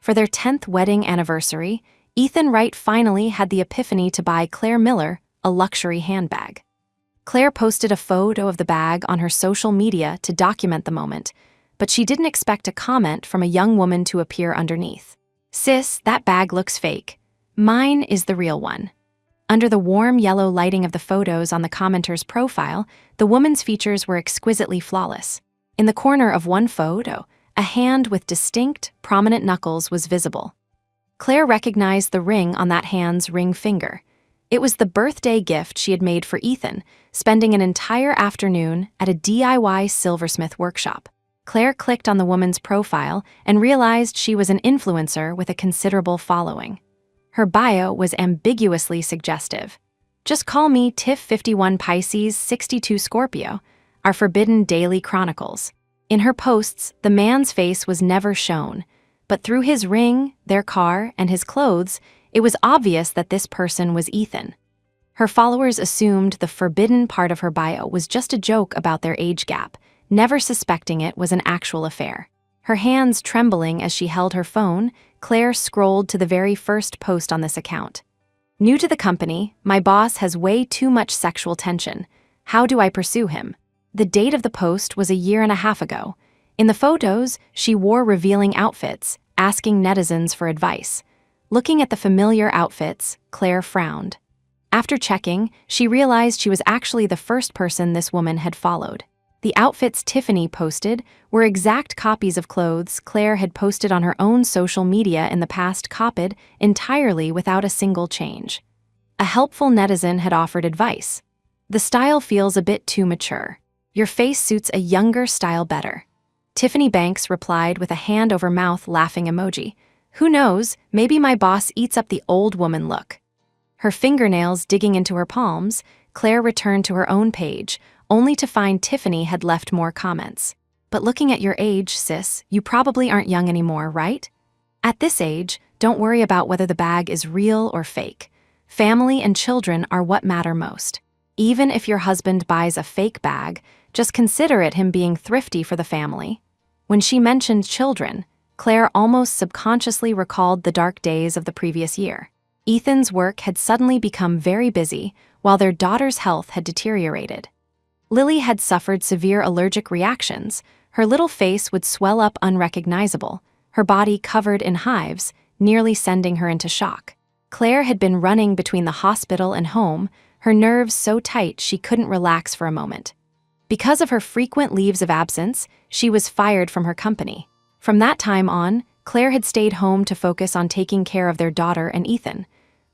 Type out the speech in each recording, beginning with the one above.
For their 10th wedding anniversary, Ethan Wright finally had the epiphany to buy Claire Miller a luxury handbag. Claire posted a photo of the bag on her social media to document the moment, but she didn't expect a comment from a young woman to appear underneath. "Sis, that bag looks fake. Mine is the real one." Under the warm yellow lighting of the photos on the commenter's profile, the woman's features were exquisitely flawless. In the corner of one photo, a hand with distinct, prominent knuckles was visible. Claire recognized the ring on that hand's ring finger. It was the birthday gift she had made for Ethan, spending an entire afternoon at a DIY silversmith workshop. Claire clicked on the woman's profile and realized she was an influencer with a considerable following. Her bio was ambiguously suggestive. "Just call me Tiff51 Pisces 62 Scorpio, our forbidden daily chronicles." In her posts, the man's face was never shown, but through his ring, their car, and his clothes, it was obvious that this person was Ethan. Her followers assumed the forbidden part of her bio was just a joke about their age gap, never suspecting it was an actual affair. Her hands trembling as she held her phone, Claire scrolled to the very first post on this account. "New to the company, my boss has way too much sexual tension. How do I pursue him?" The date of the post was a year and a half ago. In the photos, she wore revealing outfits, asking netizens for advice. Looking at the familiar outfits, Claire frowned. After checking, she realized she was actually the first person this woman had followed. The outfits Tiffany posted were exact copies of clothes Claire had posted on her own social media in the past, copied entirely without a single change. A helpful netizen had offered advice. "The style feels a bit too mature. Your face suits a younger style better." Tiffany Banks replied with a hand over mouth laughing emoji. "Who knows, maybe my boss eats up the old woman look." Her fingernails digging into her palms, Claire returned to her own page, only to find Tiffany had left more comments. "But looking at your age, sis, you probably aren't young anymore, right? At this age, don't worry about whether the bag is real or fake. Family and children are what matter most. Even if your husband buys a fake bag, just consider it him being thrifty for the family." When she mentioned children, Claire almost subconsciously recalled the dark days of the previous year. Ethan's work had suddenly become very busy, while their daughter's health had deteriorated. Lily had suffered severe allergic reactions. Her little face would swell up unrecognizable, her body covered in hives, nearly sending her into shock. Claire had been running between the hospital and home, her nerves so tight she couldn't relax for a moment. Because of her frequent leaves of absence, she was fired from her company. From that time on, Claire had stayed home to focus on taking care of their daughter and Ethan.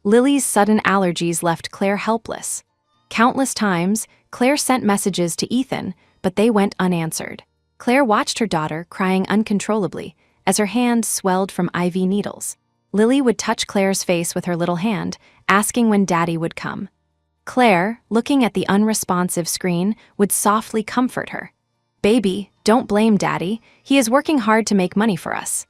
Lily's sudden allergies left Claire helpless. Countless times, Claire sent messages to Ethan, but they went unanswered. Claire watched her daughter crying uncontrollably as her hand swelled from IV needles. Lily would touch Claire's face with her little hand, asking when Daddy would come. Claire, looking at the unresponsive screen, would softly comfort her. "Baby, don't blame Daddy. He is working hard to make money for us."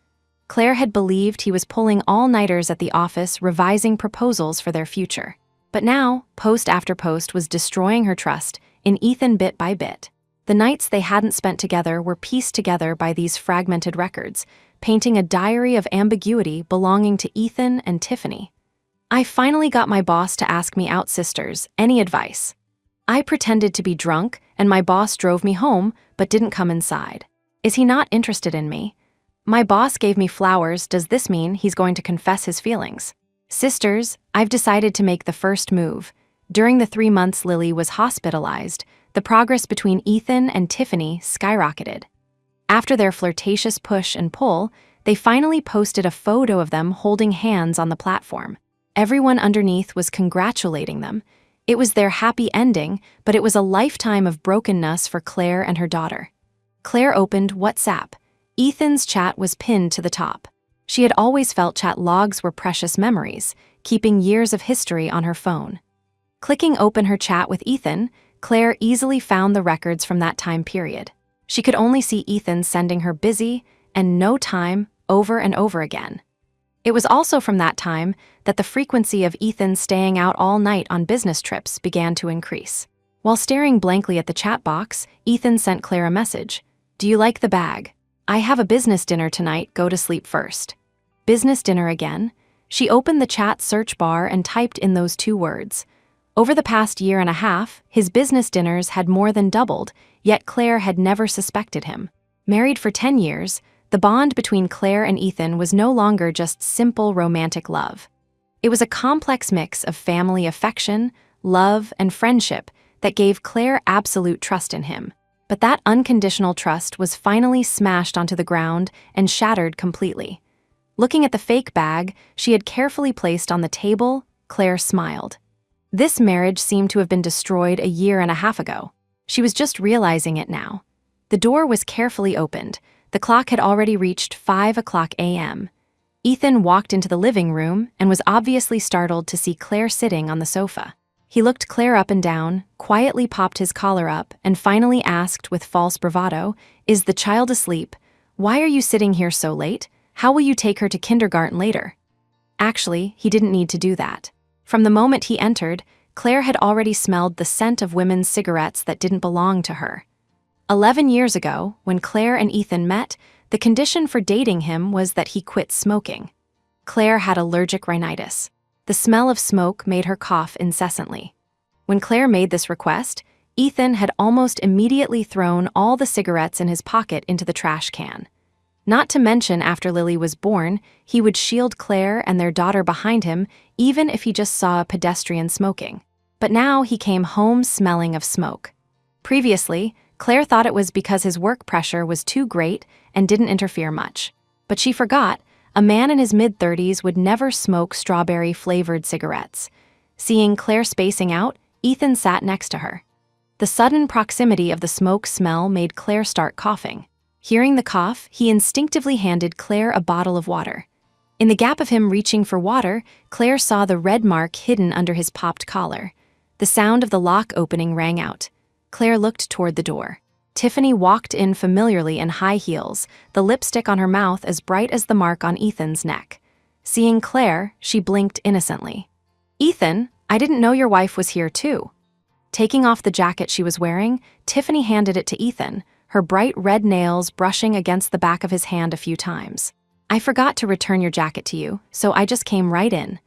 Claire had believed he was pulling all-nighters at the office revising proposals for their future. But now, post after post was destroying her trust in Ethan bit by bit. The nights they hadn't spent together were pieced together by these fragmented records, painting a diary of ambiguity belonging to Ethan and Tiffany. "I finally got my boss to ask me out, sisters. Any advice?" "I pretended to be drunk, and my boss drove me home, but didn't come inside. Is he not interested in me? My boss gave me flowers. Does this mean he's going to confess his feelings?" "Sisters, I've decided to make the first move." During the 3 months Lily was hospitalized, the progress between Ethan and Tiffany skyrocketed. After their flirtatious push and pull, they finally posted a photo of them holding hands on the platform. Everyone underneath was congratulating them. It was their happy ending, but it was a lifetime of brokenness for Claire and her daughter. Claire opened WhatsApp. Ethan's chat was pinned to the top. She had always felt chat logs were precious memories, keeping years of history on her phone. Clicking open her chat with Ethan, Claire easily found the records from that time period. She could only see Ethan sending her busy and no time over and over again. It was also from that time that the frequency of Ethan staying out all night on business trips began to increase. While staring blankly at the chat box, Ethan sent Claire a message. "Do you like the bag? I have a business dinner tonight, go to sleep first." Business dinner again. She opened the chat search bar and typed in those two words. Over the past year and a half, his business dinners had more than doubled, yet Claire had never suspected him. Married for 10 years, the bond between Claire and Ethan was no longer just simple romantic love. It was a complex mix of family affection, love, and friendship that gave Claire absolute trust in him. But that unconditional trust was finally smashed onto the ground and shattered completely. Looking at the fake bag she had carefully placed on the table, Claire smiled. This marriage seemed to have been destroyed a year and a half ago. She was just realizing it now. The door was carefully opened. The clock had already reached 5 a.m. Ethan walked into the living room and was obviously startled to see Claire sitting on the sofa. He looked Claire up and down, quietly popped his collar up, and finally asked with false bravado, "Is the child asleep? Why are you sitting here so late? How will you take her to kindergarten later?" Actually, he didn't need to do that. From the moment he entered, Claire had already smelled the scent of women's cigarettes that didn't belong to her. 11 years ago, when Claire and Ethan met, the condition for dating him was that he quit smoking. Claire had allergic rhinitis. The smell of smoke made her cough incessantly. When Claire made this request, Ethan had almost immediately thrown all the cigarettes in his pocket into the trash can. Not to mention, after Lily was born, he would shield Claire and their daughter behind him, even if he just saw a pedestrian smoking. But now he came home smelling of smoke. Previously, Claire thought it was because his work pressure was too great and didn't interfere much. But she forgot, a man in his mid-30s would never smoke strawberry-flavored cigarettes. Seeing Claire spacing out, Ethan sat next to her. The sudden proximity of the smoke smell made Claire start coughing. Hearing the cough, he instinctively handed Claire a bottle of water. In the gap of him reaching for water, Claire saw the red mark hidden under his popped collar. The sound of the lock opening rang out. Claire looked toward the door. Tiffany walked in familiarly in high heels, the lipstick on her mouth as bright as the mark on Ethan's neck. Seeing Claire, she blinked innocently. "Ethan, I didn't know your wife was here too." Taking off the jacket she was wearing, Tiffany handed it to Ethan, her bright red nails brushing against the back of his hand a few times. "I forgot to return your jacket to you, so I just came right in.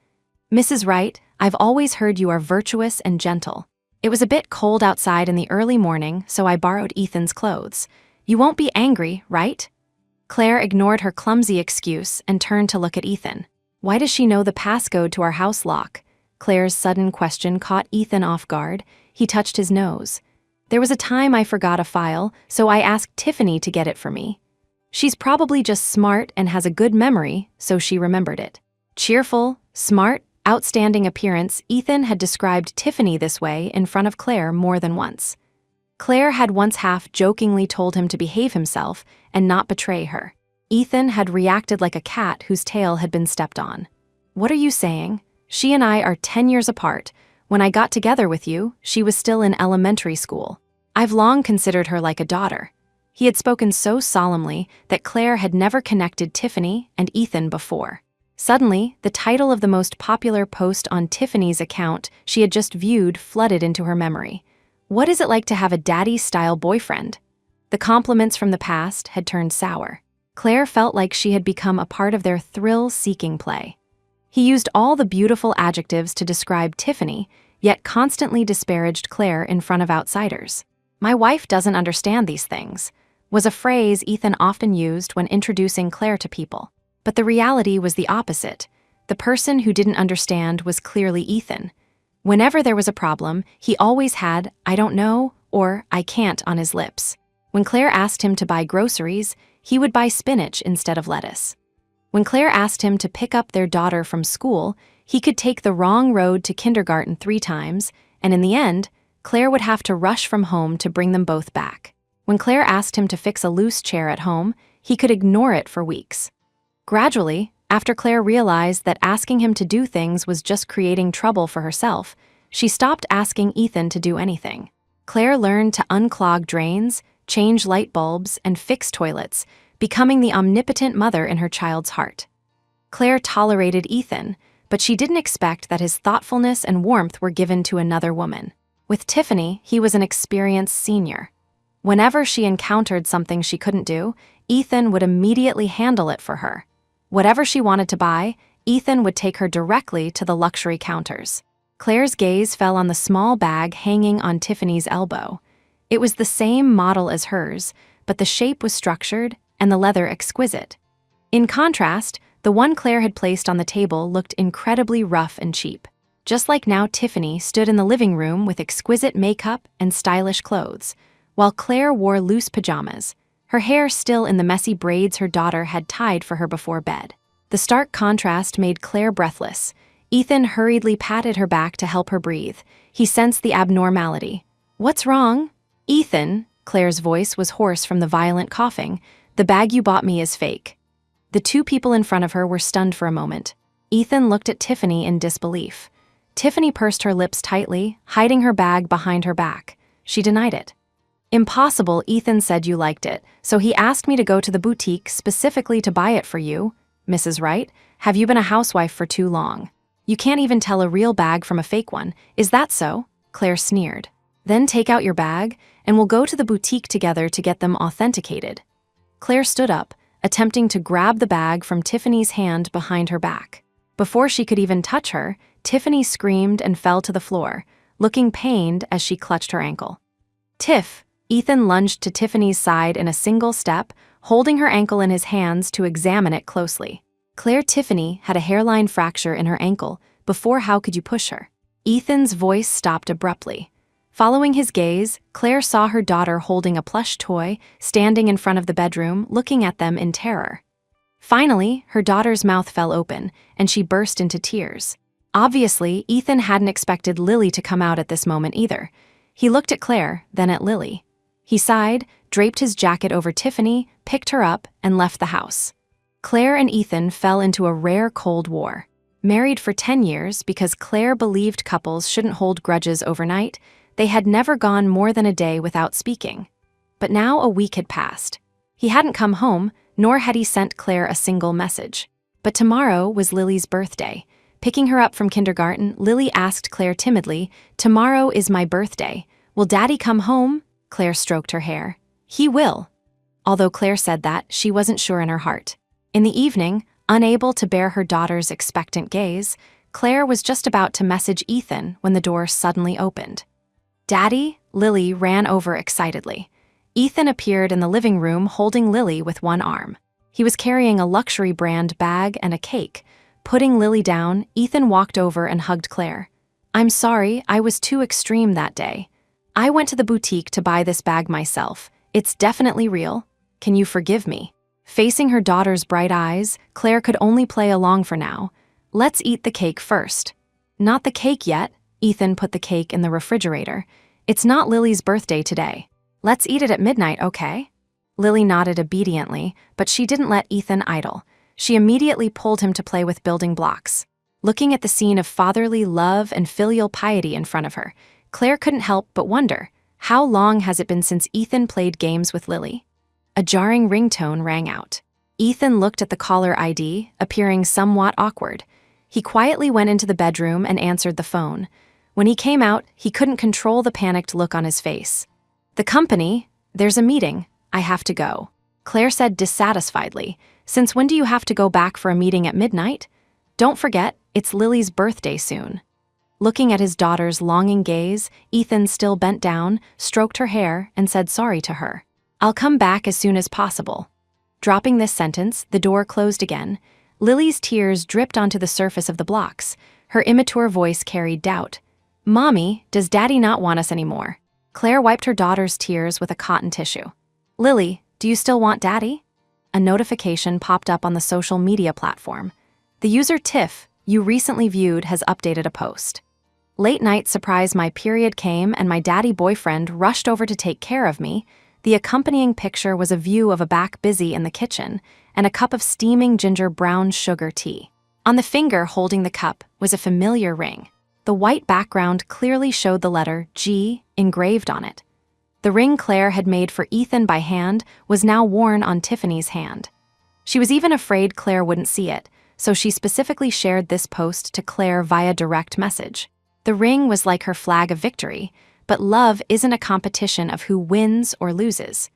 Mrs. Wright, I've always heard you are virtuous and gentle. It was a bit cold outside in the early morning, so I borrowed Ethan's clothes. You won't be angry, right?" Claire ignored her clumsy excuse and turned to look at Ethan. Why does she know the passcode to our house lock? Claire's sudden question caught Ethan off guard. He touched his nose. "There was a time I forgot a file, so I asked Tiffany to get it for me. She's probably just smart and has a good memory, so she remembered it." Cheerful, smart, outstanding appearance, Ethan had described Tiffany this way in front of Claire more than once. Claire had once half-jokingly told him to behave himself and not betray her. Ethan had reacted like a cat whose tail had been stepped on. "What are you saying? She and I are 10 years apart. When I got together with you, she was still in elementary school. I've long considered her like a daughter." He had spoken so solemnly that Claire had never connected Tiffany and Ethan before. Suddenly, the title of the most popular post on Tiffany's account she had just viewed flooded into her memory. "What is it like to have a daddy-style boyfriend?" The compliments from the past had turned sour. Claire felt like she had become a part of their thrill-seeking play. He used all the beautiful adjectives to describe Tiffany, yet constantly disparaged Claire in front of outsiders. "My wife doesn't understand these things," was a phrase Ethan often used when introducing Claire to people. But the reality was the opposite. The person who didn't understand was clearly Ethan. Whenever there was a problem, he always had "I don't know" or "I can't" on his lips. When Claire asked him to buy groceries, he would buy spinach instead of lettuce. When Claire asked him to pick up their daughter from school, he could take the wrong road to kindergarten 3 times, and in the end, Claire would have to rush from home to bring them both back. When Claire asked him to fix a loose chair at home, he could ignore it for weeks. Gradually, after Claire realized that asking him to do things was just creating trouble for herself, she stopped asking Ethan to do anything. Claire learned to unclog drains, change light bulbs, and fix toilets, becoming the omnipotent mother in her child's heart. Claire tolerated Ethan, but she didn't expect that his thoughtfulness and warmth were given to another woman. With Tiffany, he was an experienced senior. Whenever she encountered something she couldn't do, Ethan would immediately handle it for her. Whatever she wanted to buy, Ethan would take her directly to the luxury counters. Claire's gaze fell on the small bag hanging on Tiffany's elbow. It was the same model as hers, but the shape was structured and the leather exquisite. In contrast, the one Claire had placed on the table looked incredibly rough and cheap. Just like now, Tiffany stood in the living room with exquisite makeup and stylish clothes, while Claire wore loose pajamas, her hair still in the messy braids her daughter had tied for her before bed. The stark contrast made Claire breathless. Ethan hurriedly patted her back to help her breathe. He sensed the abnormality. "What's wrong?" "Ethan," Claire's voice was hoarse from the violent coughing, "the bag you bought me is fake." The two people in front of her were stunned for a moment. Ethan looked at Tiffany in disbelief. Tiffany pursed her lips tightly, hiding her bag behind her back. She denied it. "Impossible, Ethan said you liked it, so he asked me to go to the boutique specifically to buy it for you. Mrs. Wright, have you been a housewife for too long? You can't even tell a real bag from a fake one, is that so?" Claire sneered. "Then take out your bag, and we'll go to the boutique together to get them authenticated." Claire stood up, attempting to grab the bag from Tiffany's hand behind her back. Before she could even touch her, Tiffany screamed and fell to the floor, looking pained as she clutched her ankle. "Tiff!" Ethan lunged to Tiffany's side in a single step, holding her ankle in his hands to examine it closely. Tiffany had a hairline fracture in her ankle. Before, how could you push her? Ethan's voice stopped abruptly. Following his gaze, Claire saw her daughter holding a plush toy, standing in front of the bedroom, looking at them in terror. Finally, her daughter's mouth fell open, and she burst into tears. Obviously, Ethan hadn't expected Lily to come out at this moment either. He looked at Claire, then at Lily. He sighed, draped his jacket over Tiffany, picked her up, and left the house. Claire and Ethan fell into a rare Cold War. Married for 10 years because Claire believed couples shouldn't hold grudges overnight, they had never gone more than a day without speaking. But now a week had passed. He hadn't come home, nor had he sent Claire a single message. But tomorrow was Lily's birthday. Picking her up from kindergarten, Lily asked Claire timidly, "Tomorrow is my birthday. Will Daddy come home?" Claire stroked her hair. "He will." Although Claire said that, she wasn't sure in her heart. In the evening, unable to bear her daughter's expectant gaze, Claire was just about to message Ethan when the door suddenly opened. "Daddy?" Lily ran over excitedly. Ethan appeared in the living room holding Lily with one arm. He was carrying a luxury brand bag and a cake. Putting Lily down, Ethan walked over and hugged Claire. "I'm sorry, I was too extreme that day. I went to the boutique to buy this bag myself. It's definitely real. Can you forgive me?" Facing her daughter's bright eyes, Claire could only play along for now. "Let's eat the cake first." "Not the cake yet." Ethan put the cake in the refrigerator. "It's not Lily's birthday today. Let's eat it at midnight, okay?" Lily nodded obediently, but she didn't let Ethan idle. She immediately pulled him to play with building blocks. Looking at the scene of fatherly love and filial piety in front of her, Claire couldn't help but wonder, how long has it been since Ethan played games with Lily? A jarring ringtone rang out. Ethan looked at the caller ID, appearing somewhat awkward. He quietly went into the bedroom and answered the phone. When he came out, he couldn't control the panicked look on his face. "The company, there's a meeting. I have to go," Claire said dissatisfiedly. "Since when do you have to go back for a meeting at midnight? Don't forget, it's Lily's birthday soon." Looking at his daughter's longing gaze, Ethan still bent down, stroked her hair, and said sorry to her. "I'll come back as soon as possible." Dropping this sentence, the door closed again. Lily's tears dripped onto the surface of the blocks. Her immature voice carried doubt. "Mommy, does Daddy not want us anymore?" Claire wiped her daughter's tears with a cotton tissue. "Lily, do you still want Daddy?" A notification popped up on the social media platform. The user Tiff, you recently viewed, has updated a post. "Late night surprise, my period came and my daddy boyfriend rushed over to take care of me." The accompanying picture was a view of a back busy in the kitchen and a cup of steaming ginger brown sugar tea. On the finger holding the cup was a familiar ring. The white background clearly showed the letter G engraved on it. The ring Claire had made for Ethan by hand was now worn on Tiffany's hand. She was even afraid Claire wouldn't see it, so she specifically shared this post to Claire via direct message. The ring was like her flag of victory, but love isn't a competition of who wins or loses.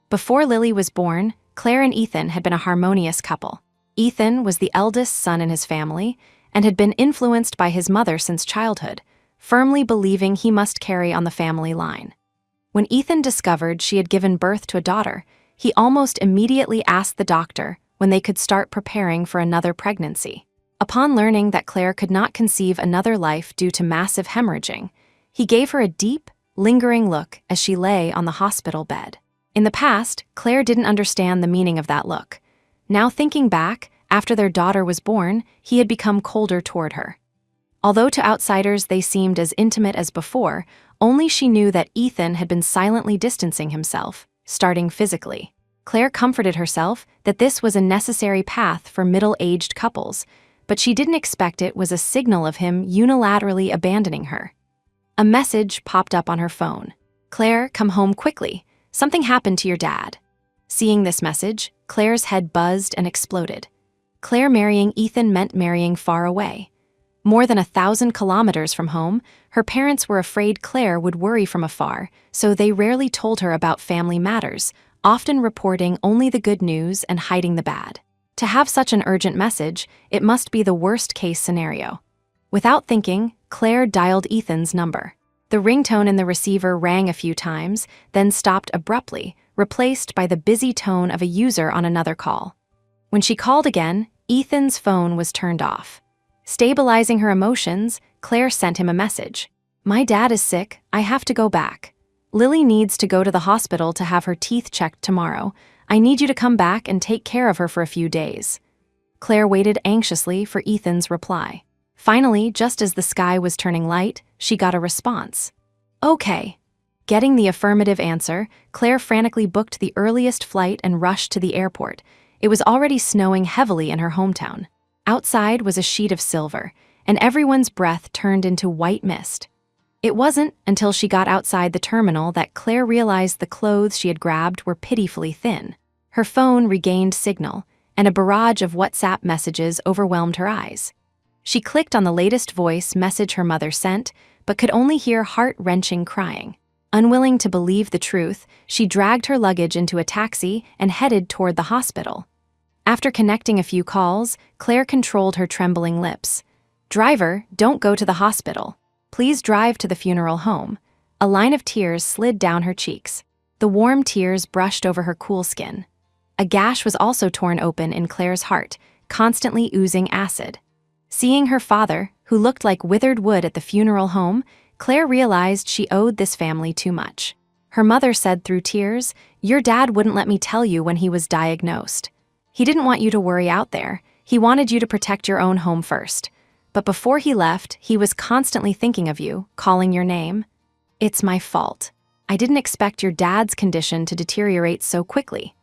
Before Lily was born, Claire and Ethan had been a harmonious couple. Ethan was the eldest son in his family and had been influenced by his mother since childhood, firmly believing he must carry on the family line. When Ethan discovered she had given birth to a daughter, he almost immediately asked the doctor when they could start preparing for another pregnancy. Upon learning that Claire could not conceive another life due to massive hemorrhaging, he gave her a deep, lingering look as she lay on the hospital bed. In the past, Claire didn't understand the meaning of that look. Now thinking back, after their daughter was born, he had become colder toward her. Although to outsiders they seemed as intimate as before, only she knew that Ethan had been silently distancing himself, starting physically. Claire comforted herself that this was a necessary path for middle-aged couples, but she didn't expect it was a signal of him unilaterally abandoning her. A message popped up on her phone. "Claire, come home quickly. Something happened to your dad." Seeing this message, Claire's head buzzed and exploded. Claire marrying Ethan meant marrying far away. More than 1,000 kilometers from home, her parents were afraid Claire would worry from afar, so they rarely told her about family matters, often reporting only the good news and hiding the bad. To have such an urgent message, it must be the worst-case scenario. Without thinking, Claire dialed Ethan's number. The ringtone in the receiver rang a few times, then stopped abruptly, replaced by the busy tone of a user on another call. When she called again, Ethan's phone was turned off. Stabilizing her emotions, Claire sent him a message. "My dad is sick, I have to go back. Lily needs to go to the hospital to have her teeth checked tomorrow. I need you to come back and take care of her for a few days." Claire waited anxiously for Ethan's reply. Finally, just as the sky was turning light, she got a response. "Okay." Getting the affirmative answer, Claire frantically booked the earliest flight and rushed to the airport. It was already snowing heavily in her hometown. Outside was a sheet of silver, and everyone's breath turned into white mist. It wasn't until she got outside the terminal that Claire realized the clothes she had grabbed were pitifully thin. Her phone regained signal, and a barrage of WhatsApp messages overwhelmed her eyes. She clicked on the latest voice message her mother sent, but could only hear heart-wrenching crying. Unwilling to believe the truth, she dragged her luggage into a taxi and headed toward the hospital. After connecting a few calls, Claire controlled her trembling lips. "Driver, don't go to the hospital. Please drive to the funeral home." A line of tears slid down her cheeks. The warm tears brushed over her cool skin. A gash was also torn open in Claire's heart, constantly oozing acid. Seeing her father, who looked like withered wood at the funeral home, Claire realized she owed this family too much. Her mother said through tears, "Your dad wouldn't let me tell you when he was diagnosed. He didn't want you to worry out there. He wanted you to protect your own home first. But before he left, he was constantly thinking of you, calling your name. It's my fault. I didn't expect your dad's condition to deteriorate so quickly."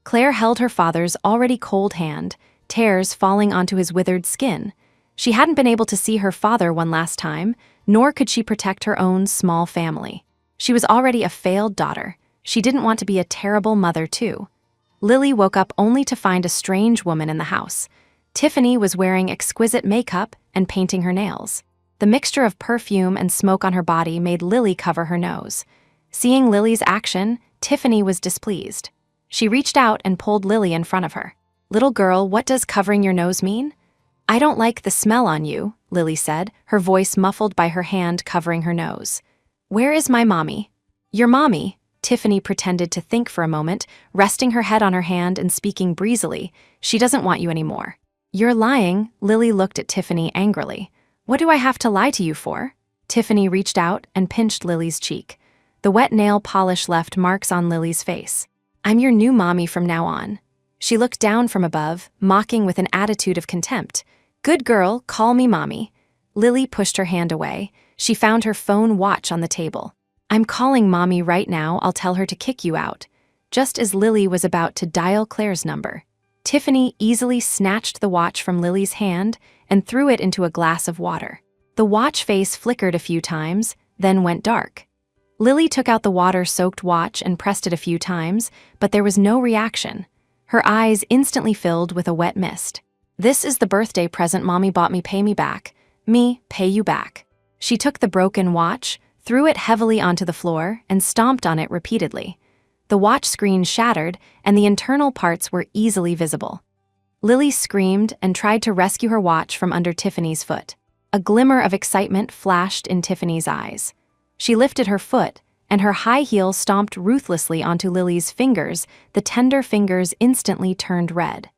Claire held her father's already cold hand, tears falling onto his withered skin. She hadn't been able to see her father one last time, nor could she protect her own small family. She was already a failed daughter. She didn't want to be a terrible mother, too. Lily woke up only to find a strange woman in the house. Tiffany was wearing exquisite makeup and painting her nails. The mixture of perfume and smoke on her body made Lily cover her nose. Seeing Lily's action, Tiffany was displeased. She reached out and pulled Lily in front of her. "Little girl, what does covering your nose mean?" "I don't like the smell on you," Lily said, her voice muffled by her hand covering her nose. "Where is my mommy?" "Your mommy?" Tiffany pretended to think for a moment, resting her head on her hand and speaking breezily. "She doesn't want you anymore." "You're lying," Lily looked at Tiffany angrily. "What do I have to lie to you for?" Tiffany reached out and pinched Lily's cheek. The wet nail polish left marks on Lily's face. "I'm your new mommy from now on." She looked down from above, mocking with an attitude of contempt. "Good girl, call me mommy." Lily pushed her hand away. She found her phone watch on the table. "I'm calling mommy right now, I'll tell her to kick you out." Just as Lily was about to dial Claire's number, Tiffany easily snatched the watch from Lily's hand and threw it into a glass of water. The watch face flickered a few times, then went dark. Lily took out the water-soaked watch and pressed it a few times, but there was no reaction. Her eyes instantly filled with a wet mist. "This is the birthday present mommy bought me, pay me back. Me, pay you back." She took the broken watch, threw it heavily onto the floor, and stomped on it repeatedly. The watch screen shattered, and the internal parts were easily visible. Lily screamed and tried to rescue her watch from under Tiffany's foot. A glimmer of excitement flashed in Tiffany's eyes. She lifted her foot, and her high heel stomped ruthlessly onto Lily's fingers. The tender fingers instantly turned red.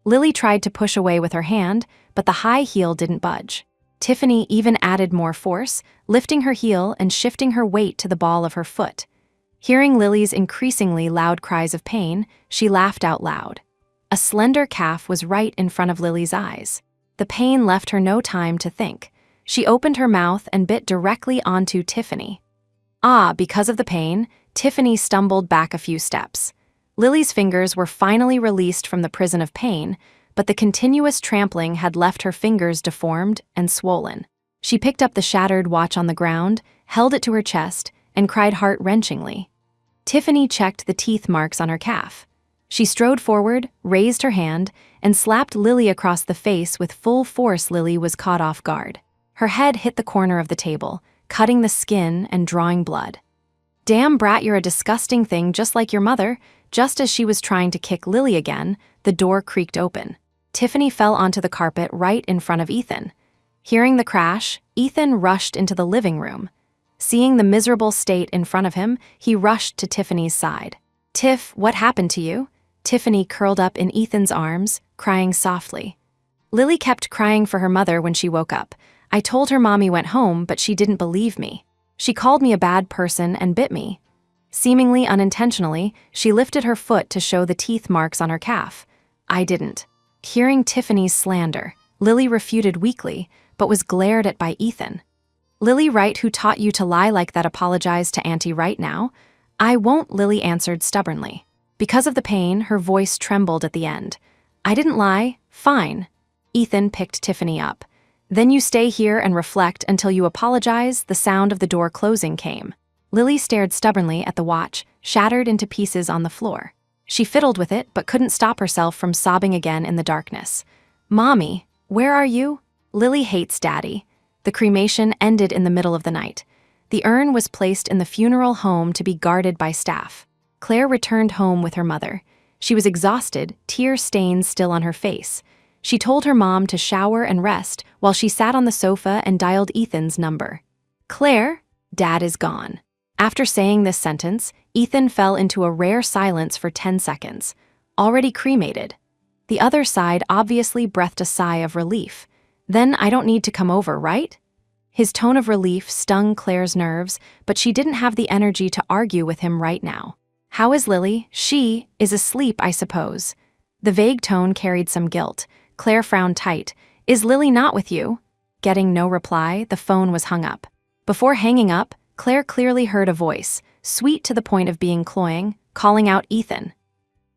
Lily tried to push away with her hand, but the high heel didn't budge. Tiffany even added more force, lifting her heel and shifting her weight to the ball of her foot. Hearing Lily's increasingly loud cries of pain, she laughed out loud. A slender calf was right in front of Lily's eyes. The pain left her no time to think. She opened her mouth and bit directly onto Tiffany. Because of the pain, Tiffany stumbled back a few steps. Lily's fingers were finally released from the prison of pain, but the continuous trampling had left her fingers deformed and swollen. She picked up the shattered watch on the ground, held it to her chest, and cried heart-wrenchingly. Tiffany checked the teeth marks on her calf. She strode forward, raised her hand, and slapped Lily across the face with full force. Lily was caught off guard. Her head hit the corner of the table, cutting the skin and drawing blood. "Damn brat, you're a disgusting thing just like your mother." Just as she was trying to kick Lily again, the door creaked open. Tiffany fell onto the carpet right in front of Ethan. Hearing the crash, Ethan rushed into the living room. Seeing the miserable state in front of him, he rushed to Tiffany's side. "Tiff, what happened to you?" Tiffany curled up in Ethan's arms, crying softly. "Lily kept crying for her mother when she woke up. I told her mommy went home, but she didn't believe me. She called me a bad person and bit me." Seemingly unintentionally, she lifted her foot to show the teeth marks on her calf. "I didn't." Hearing Tiffany's slander, Lily refuted weakly, but was glared at by Ethan. "Lily Wright, who taught you to lie like that, apologized to Auntie right now?" "I won't," Lily answered stubbornly. Because of the pain, her voice trembled at the end. "I didn't lie. Fine." Ethan picked Tiffany up. "Then you stay here and reflect until you apologize." The sound of the door closing came. Lily stared stubbornly at the watch, shattered into pieces on the floor. She fiddled with it, but couldn't stop herself from sobbing again in the darkness. "Mommy, where are you?" Lily hates Daddy. The cremation ended in the middle of the night. The urn was placed in the funeral home to be guarded by staff. Claire returned home with her mother. She was exhausted, tear stains still on her face. She told her mom to shower and rest while she sat on the sofa and dialed Ethan's number. "Claire, Dad is gone." After saying this sentence, Ethan fell into a rare silence for 10 seconds. Already cremated. The other side obviously breathed a sigh of relief. "Then I don't need to come over, right?" His tone of relief stung Claire's nerves, but she didn't have the energy to argue with him right now. "How is Lily?" "She is asleep, I suppose." The vague tone carried some guilt. Claire frowned tight. "Is Lily not with you?" Getting no reply, the phone was hung up. Before hanging up, Claire clearly heard a voice, sweet to the point of being cloying, calling out Ethan.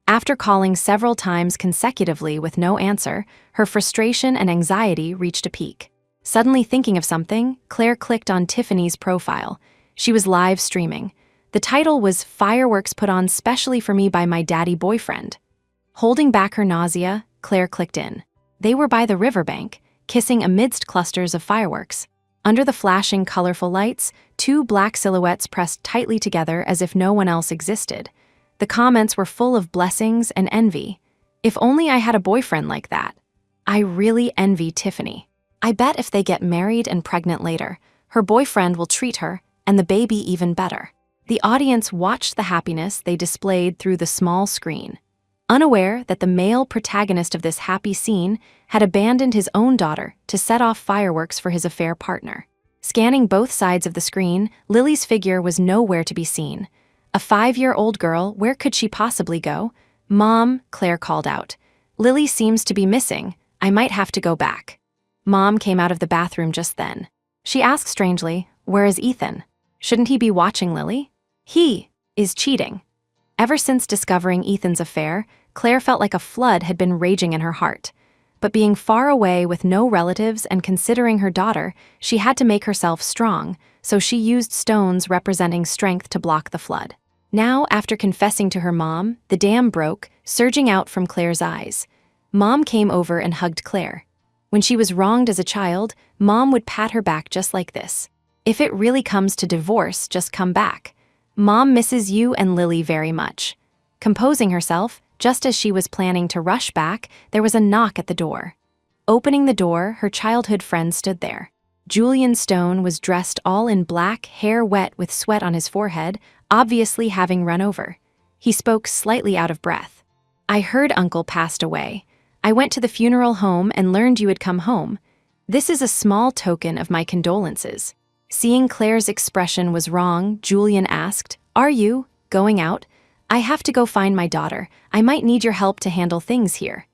After calling several times consecutively with no answer, her frustration and anxiety reached a peak. Suddenly thinking of something, Claire clicked on Tiffany's profile. She was live streaming. The title was "Fireworks Put On Specially for Me by My Daddy Boyfriend." Holding back her nausea, Claire clicked in. They were by the riverbank, kissing amidst clusters of fireworks. Under the flashing, colorful lights, two black silhouettes pressed tightly together as if no one else existed. The comments were full of blessings and envy. "If only I had a boyfriend like that." "I really envy Tiffany. I bet if they get married and pregnant later, her boyfriend will treat her, and the baby even better." The audience watched the happiness they displayed through the small screen. Unaware that the male protagonist of this happy scene had abandoned his own daughter to set off fireworks for his affair partner. Scanning both sides of the screen, Lily's figure was nowhere to be seen. A 5-year-old girl, where could she possibly go? "Mom," Claire called out. "Lily seems to be missing. I might have to go back." Mom came out of the bathroom just then. She asked strangely, "Where is Ethan? Shouldn't he be watching Lily?" "He is cheating." Ever since discovering Ethan's affair, Claire felt like a flood had been raging in her heart. But being far away with no relatives and considering her daughter, she had to make herself strong, so she used stones representing strength to block the flood. Now, after confessing to her mom, the dam broke, surging out from Claire's eyes. Mom came over and hugged Claire. When she was wronged as a child, Mom would pat her back just like this. "If it really comes to divorce, just come back. Mom misses you and Lily very much." Composing herself, Just as she was planning to rush back, there was a knock at the door. Opening the door, her childhood friend stood there. Julian Stone was dressed all in black, hair wet with sweat on his forehead, obviously having run over. He spoke slightly out of breath. "I heard Uncle passed away. I went to the funeral home and learned you had come home. This is a small token of my condolences." Seeing Claire's expression was wrong, Julian asked, "Are you going out? I have to go find my daughter. I might need your help to handle things here."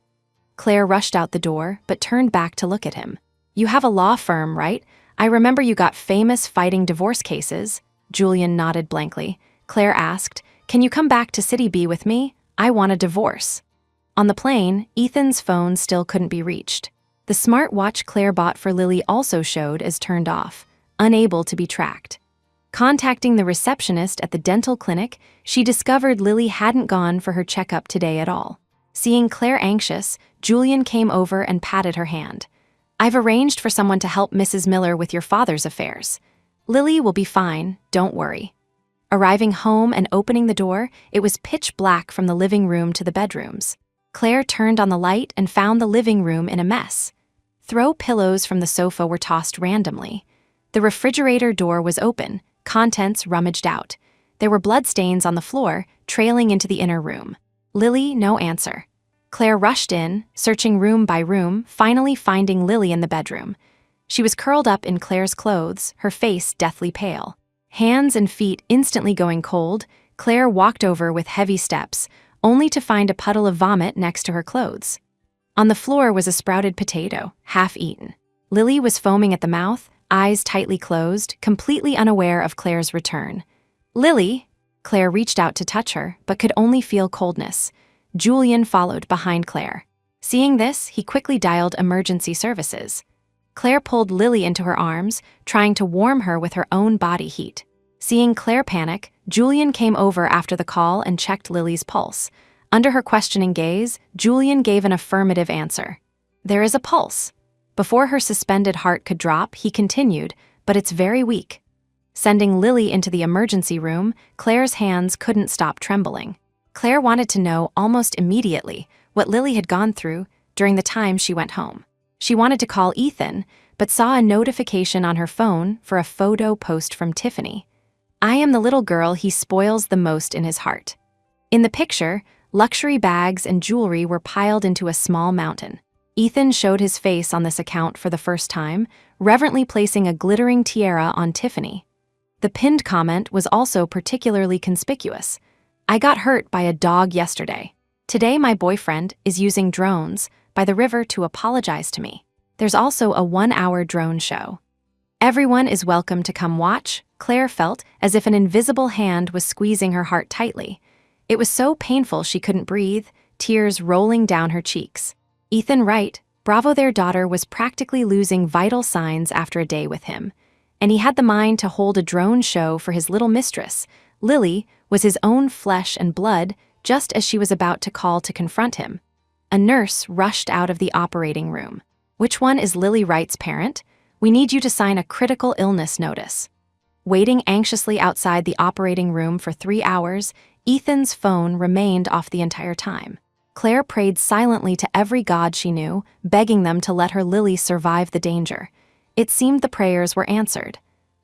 Claire rushed out the door, but turned back to look at him. "You have a law firm, right? I remember you got famous fighting divorce cases." Julian nodded blankly. Claire asked, "Can you come back to City B with me? I want a divorce." On the plane, Ethan's phone still couldn't be reached. The smartwatch Claire bought for Lily also showed as turned off, unable to be tracked. Contacting the receptionist at the dental clinic, she discovered Lily hadn't gone for her checkup today at all. Seeing Claire anxious, Julian came over and patted her hand. "I've arranged for someone to help Mrs. Miller with your father's affairs. Lily will be fine, don't worry." Arriving home and opening the door, it was pitch black from the living room to the bedrooms. Claire turned on the light and found the living room in a mess. Throw pillows from the sofa were tossed randomly. The refrigerator door was open, contents rummaged out. There were bloodstains on the floor, trailing into the inner room. Lily, no answer. Claire rushed in, searching room by room, finally finding Lily in the bedroom. She was curled up in Claire's clothes, her face deathly pale. Hands and feet instantly going cold, Claire walked over with heavy steps, only to find a puddle of vomit next to her clothes. On the floor was a sprouted potato, half-eaten. Lily was foaming at the mouth, eyes tightly closed, completely unaware of Claire's return. "Lily!" Claire reached out to touch her, but could only feel coldness. Julian followed behind Claire. Seeing this, he quickly dialed emergency services. Claire pulled Lily into her arms, trying to warm her with her own body heat. Seeing Claire panic, Julian came over after the call and checked Lily's pulse. Under her questioning gaze, Julian gave an affirmative answer. "There is a pulse." Before her suspended heart could drop, he continued, "But it's very weak." Sending Lily into the emergency room, Claire's hands couldn't stop trembling. Claire wanted to know almost immediately what Lily had gone through during the time she went home. She wanted to call Ethan, but saw a notification on her phone for a photo post from Tiffany. "I am the little girl he spoils the most in his heart." In the picture, luxury bags and jewelry were piled into a small mountain. Ethan showed his face on this account for the first time, reverently placing a glittering tiara on Tiffany. The pinned comment was also particularly conspicuous. "I got hurt by a dog yesterday. Today my boyfriend is using drones by the river to apologize to me." There's also a 1-hour drone show. Everyone is welcome to come watch. Claire felt as if an invisible hand was squeezing her heart tightly. It was so painful she couldn't breathe, tears rolling down her cheeks. Ethan Wright, Bravo their daughter, was practically losing vital signs after a day with him. And he had the mind to hold a drone show for his little mistress. Lily was his own flesh and blood, just as she was about to call to confront him. A nurse rushed out of the operating room. "Which one is Lily Wright's parent? We need you to sign a critical illness notice." Waiting anxiously outside the operating room for 3 hours, Ethan's phone remained off the entire time. Claire prayed silently to every god she knew, begging them to let her Lily survive the danger. It seemed the prayers were answered.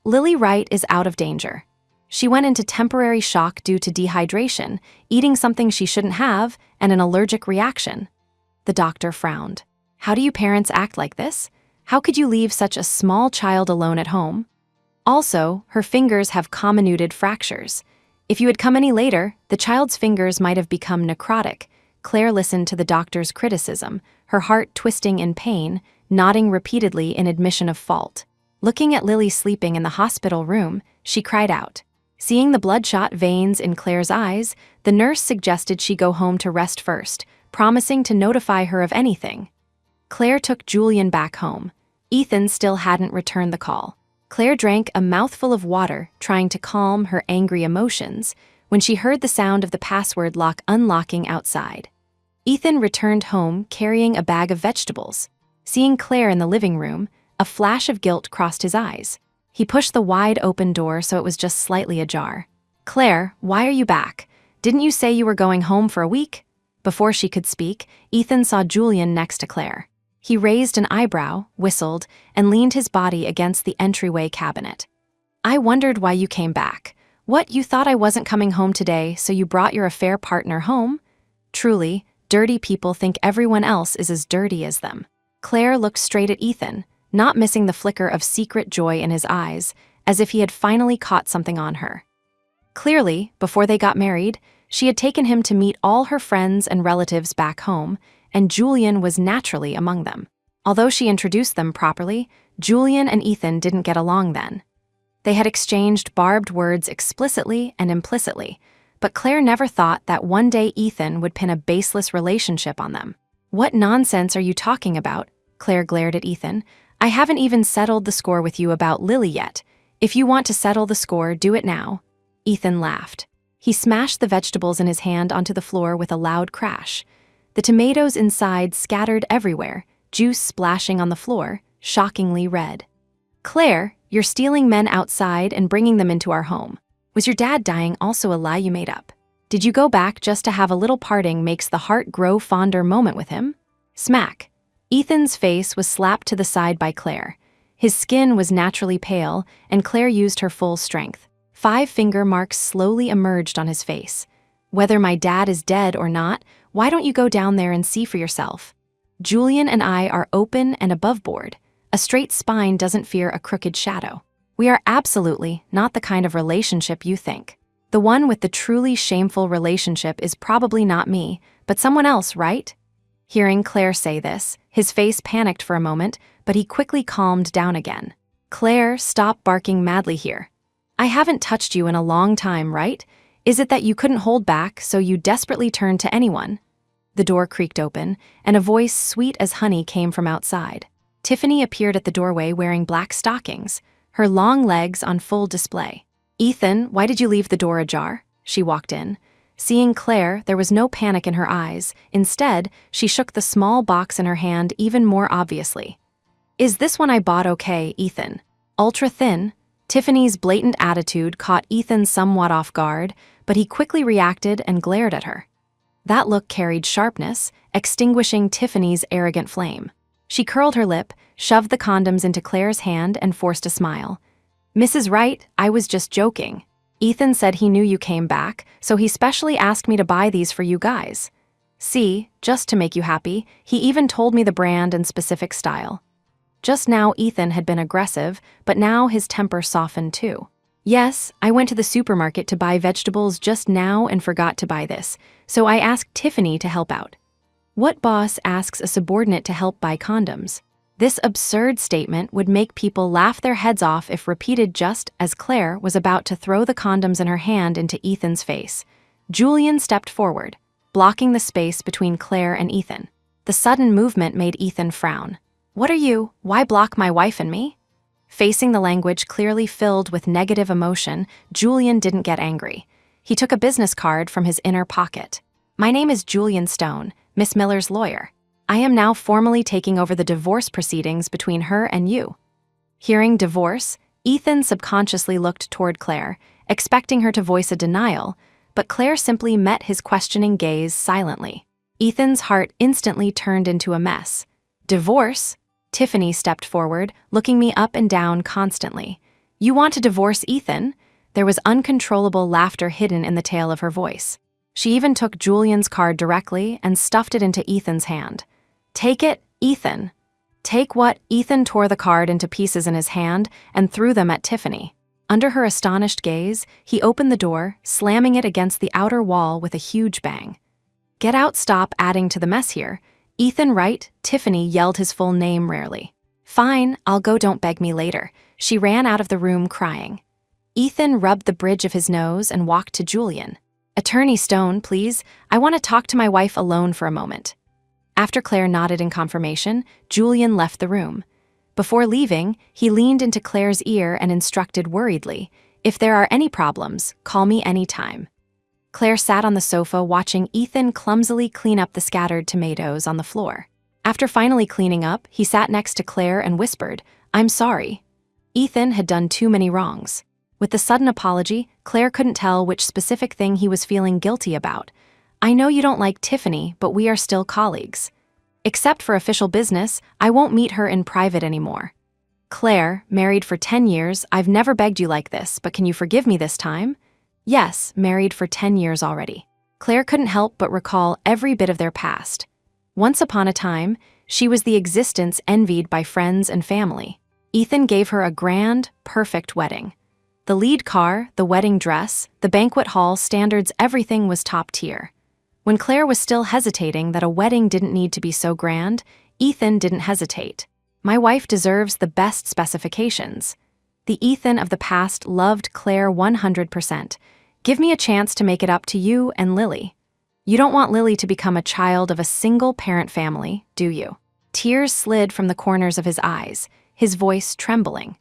Lily Wright is out of danger. She went into temporary shock due to dehydration, eating something she shouldn't have, and an allergic reaction. The doctor frowned. "How do you parents act like this? How could you leave such a small child alone at home? Also, her fingers have comminuted fractures. If you had come any later, the child's fingers might have become necrotic." Claire listened to the doctor's criticism, her heart twisting in pain, nodding repeatedly in admission of fault. Looking at Lily sleeping in the hospital room, she cried out. Seeing the bloodshot veins in Claire's eyes, the nurse suggested she go home to rest first, promising to notify her of anything. Claire took Julian back home. Ethan still hadn't returned the call. Claire drank a mouthful of water, trying to calm her angry emotions, when she heard the sound of the password lock unlocking outside. Ethan returned home carrying a bag of vegetables. Seeing Claire in the living room, a flash of guilt crossed his eyes. He pushed the wide-open door so it was just slightly ajar. "Claire, why are you back? Didn't you say you were going home for a week?" Before she could speak, Ethan saw Julian next to Claire. He raised an eyebrow, whistled, and leaned his body against the entryway cabinet. I wondered why you came back. What, you thought I wasn't coming home today, so you brought your affair partner home? Truly, dirty people think everyone else is as dirty as them. Claire looked straight at Ethan, not missing the flicker of secret joy in his eyes, as if he had finally caught something on her. Clearly, before they got married, she had taken him to meet all her friends and relatives back home, and Julian was naturally among them. Although she introduced them properly, Julian and Ethan didn't get along then. They had exchanged barbed words explicitly and implicitly, but Claire never thought that one day Ethan would pin a baseless relationship on them. What nonsense are you talking about? Claire glared at Ethan. I haven't even settled the score with you about Lily yet. If you want to settle the score, do it now. Ethan laughed. He smashed the vegetables in his hand onto the floor with a loud crash. The tomatoes inside scattered everywhere, juice splashing on the floor, shockingly red. Claire, you're stealing men outside and bringing them into our home. Was your dad dying also a lie you made up? Did you go back just to have a little parting makes the heart grow fonder moment with him? Smack. Ethan's face was slapped to the side by Claire. His skin was naturally pale, and Claire used her full strength. 5 finger marks slowly emerged on his face. Whether my dad is dead or not, why don't you go down there and see for yourself? Julian and I are open and above board. A straight spine doesn't fear a crooked shadow. We are absolutely not the kind of relationship you think. The one with the truly shameful relationship is probably not me, but someone else, right? Hearing Claire say this, his face panicked for a moment, but he quickly calmed down again. Claire, stop barking madly here. I haven't touched you in a long time, right? Is it that you couldn't hold back, so you desperately turned to anyone? The door creaked open, and a voice sweet as honey came from outside. Tiffany appeared at the doorway wearing black stockings, her long legs on full display. Ethan, why did you leave the door ajar? She walked in. Seeing Claire, there was no panic in her eyes. Instead, she shook the small box in her hand even more obviously. Is this one I bought okay, Ethan? Ultra thin? Tiffany's blatant attitude caught Ethan somewhat off guard, but he quickly reacted and glared at her. That look carried sharpness, extinguishing Tiffany's arrogant flame. She curled her lip, shoved the condoms into Claire's hand, and forced a smile. Mrs. Wright, I was just joking. Ethan said he knew you came back, so he specially asked me to buy these for you guys. See, just to make you happy, he even told me the brand and specific style. Just now Ethan had been aggressive, but now his temper softened too. Yes, I went to the supermarket to buy vegetables just now and forgot to buy this, so I asked Tiffany to help out. What boss asks a subordinate to help buy condoms? This absurd statement would make people laugh their heads off if repeated just as Claire was about to throw the condoms in her hand into Ethan's face. Julian stepped forward, blocking the space between Claire and Ethan. The sudden movement made Ethan frown. What are you? Why block my wife and me? Facing the language clearly filled with negative emotion, Julian didn't get angry. He took a business card from his inner pocket. My name is Julian Stone, Miss Miller's lawyer. I am now formally taking over the divorce proceedings between her and you. Hearing divorce, Ethan subconsciously looked toward Claire, expecting her to voice a denial, but Claire simply met his questioning gaze silently. Ethan's heart instantly turned into a mess. Divorce? Tiffany stepped forward, looking me up and down constantly. You want to divorce Ethan? There was uncontrollable laughter hidden in the tail of her voice. She even took Julian's card directly and stuffed it into Ethan's hand. Take it, Ethan. Take what? Ethan tore the card into pieces in his hand and threw them at Tiffany. Under her astonished gaze, he opened the door, slamming it against the outer wall with a huge bang. Get out, stop adding to the mess here. Ethan Wright, Tiffany yelled his full name rarely. Fine, I'll go, don't beg me later. She ran out of the room crying. Ethan rubbed the bridge of his nose and walked to Julian. Attorney Stone, please, I want to talk to my wife alone for a moment. After Claire nodded in confirmation, Julian left the room. Before leaving, he leaned into Claire's ear and instructed worriedly, if there are any problems, call me anytime. Claire sat on the sofa watching Ethan clumsily clean up the scattered tomatoes on the floor. After finally cleaning up, he sat next to Claire and whispered, I'm sorry. Ethan had done too many wrongs. With the sudden apology, Claire couldn't tell which specific thing he was feeling guilty about. I know you don't like Tiffany, but we are still colleagues. Except for official business, I won't meet her in private anymore. Claire, married for 10 years, I've never begged you like this, but can you forgive me this time? Yes, married for 10 years already. Claire couldn't help but recall every bit of their past. Once upon a time, she was the existence envied by friends and family. Ethan gave her a grand, perfect wedding. The lead car, the wedding dress, the banquet hall standards, everything was top tier. When Claire was still hesitating that a wedding didn't need to be so grand, Ethan didn't hesitate. My wife deserves the best specifications. The Ethan of the past loved Claire 100%. Give me a chance to make it up to you and Lily. You don't want Lily to become a child of a single-parent family, do you? Tears slid from the corners of his eyes, his voice trembling.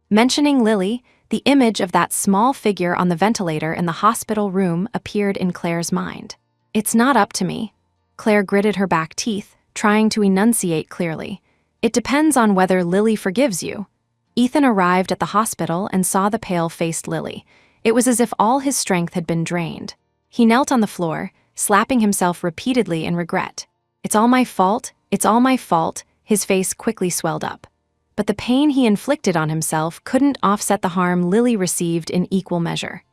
Mentioning Lily, the image of that small figure on the ventilator in the hospital room appeared in Claire's mind. It's not up to me. Claire gritted her back teeth, trying to enunciate clearly. It depends on whether Lily forgives you. Ethan arrived at the hospital and saw the pale-faced Lily. It was as if all his strength had been drained. He knelt on the floor, slapping himself repeatedly in regret. It's all my fault, it's all my fault, his face quickly swelled up. But the pain he inflicted on himself couldn't offset the harm Lily received in equal measure.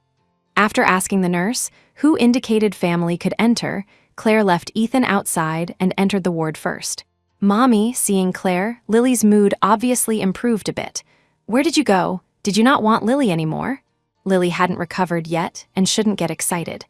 After asking the nurse, who indicated family could enter, Claire left Ethan outside and entered the ward first. Mommy, seeing Claire, Lily's mood obviously improved a bit. Where did you go? Did you not want Lily anymore? Lily hadn't recovered yet and shouldn't get excited.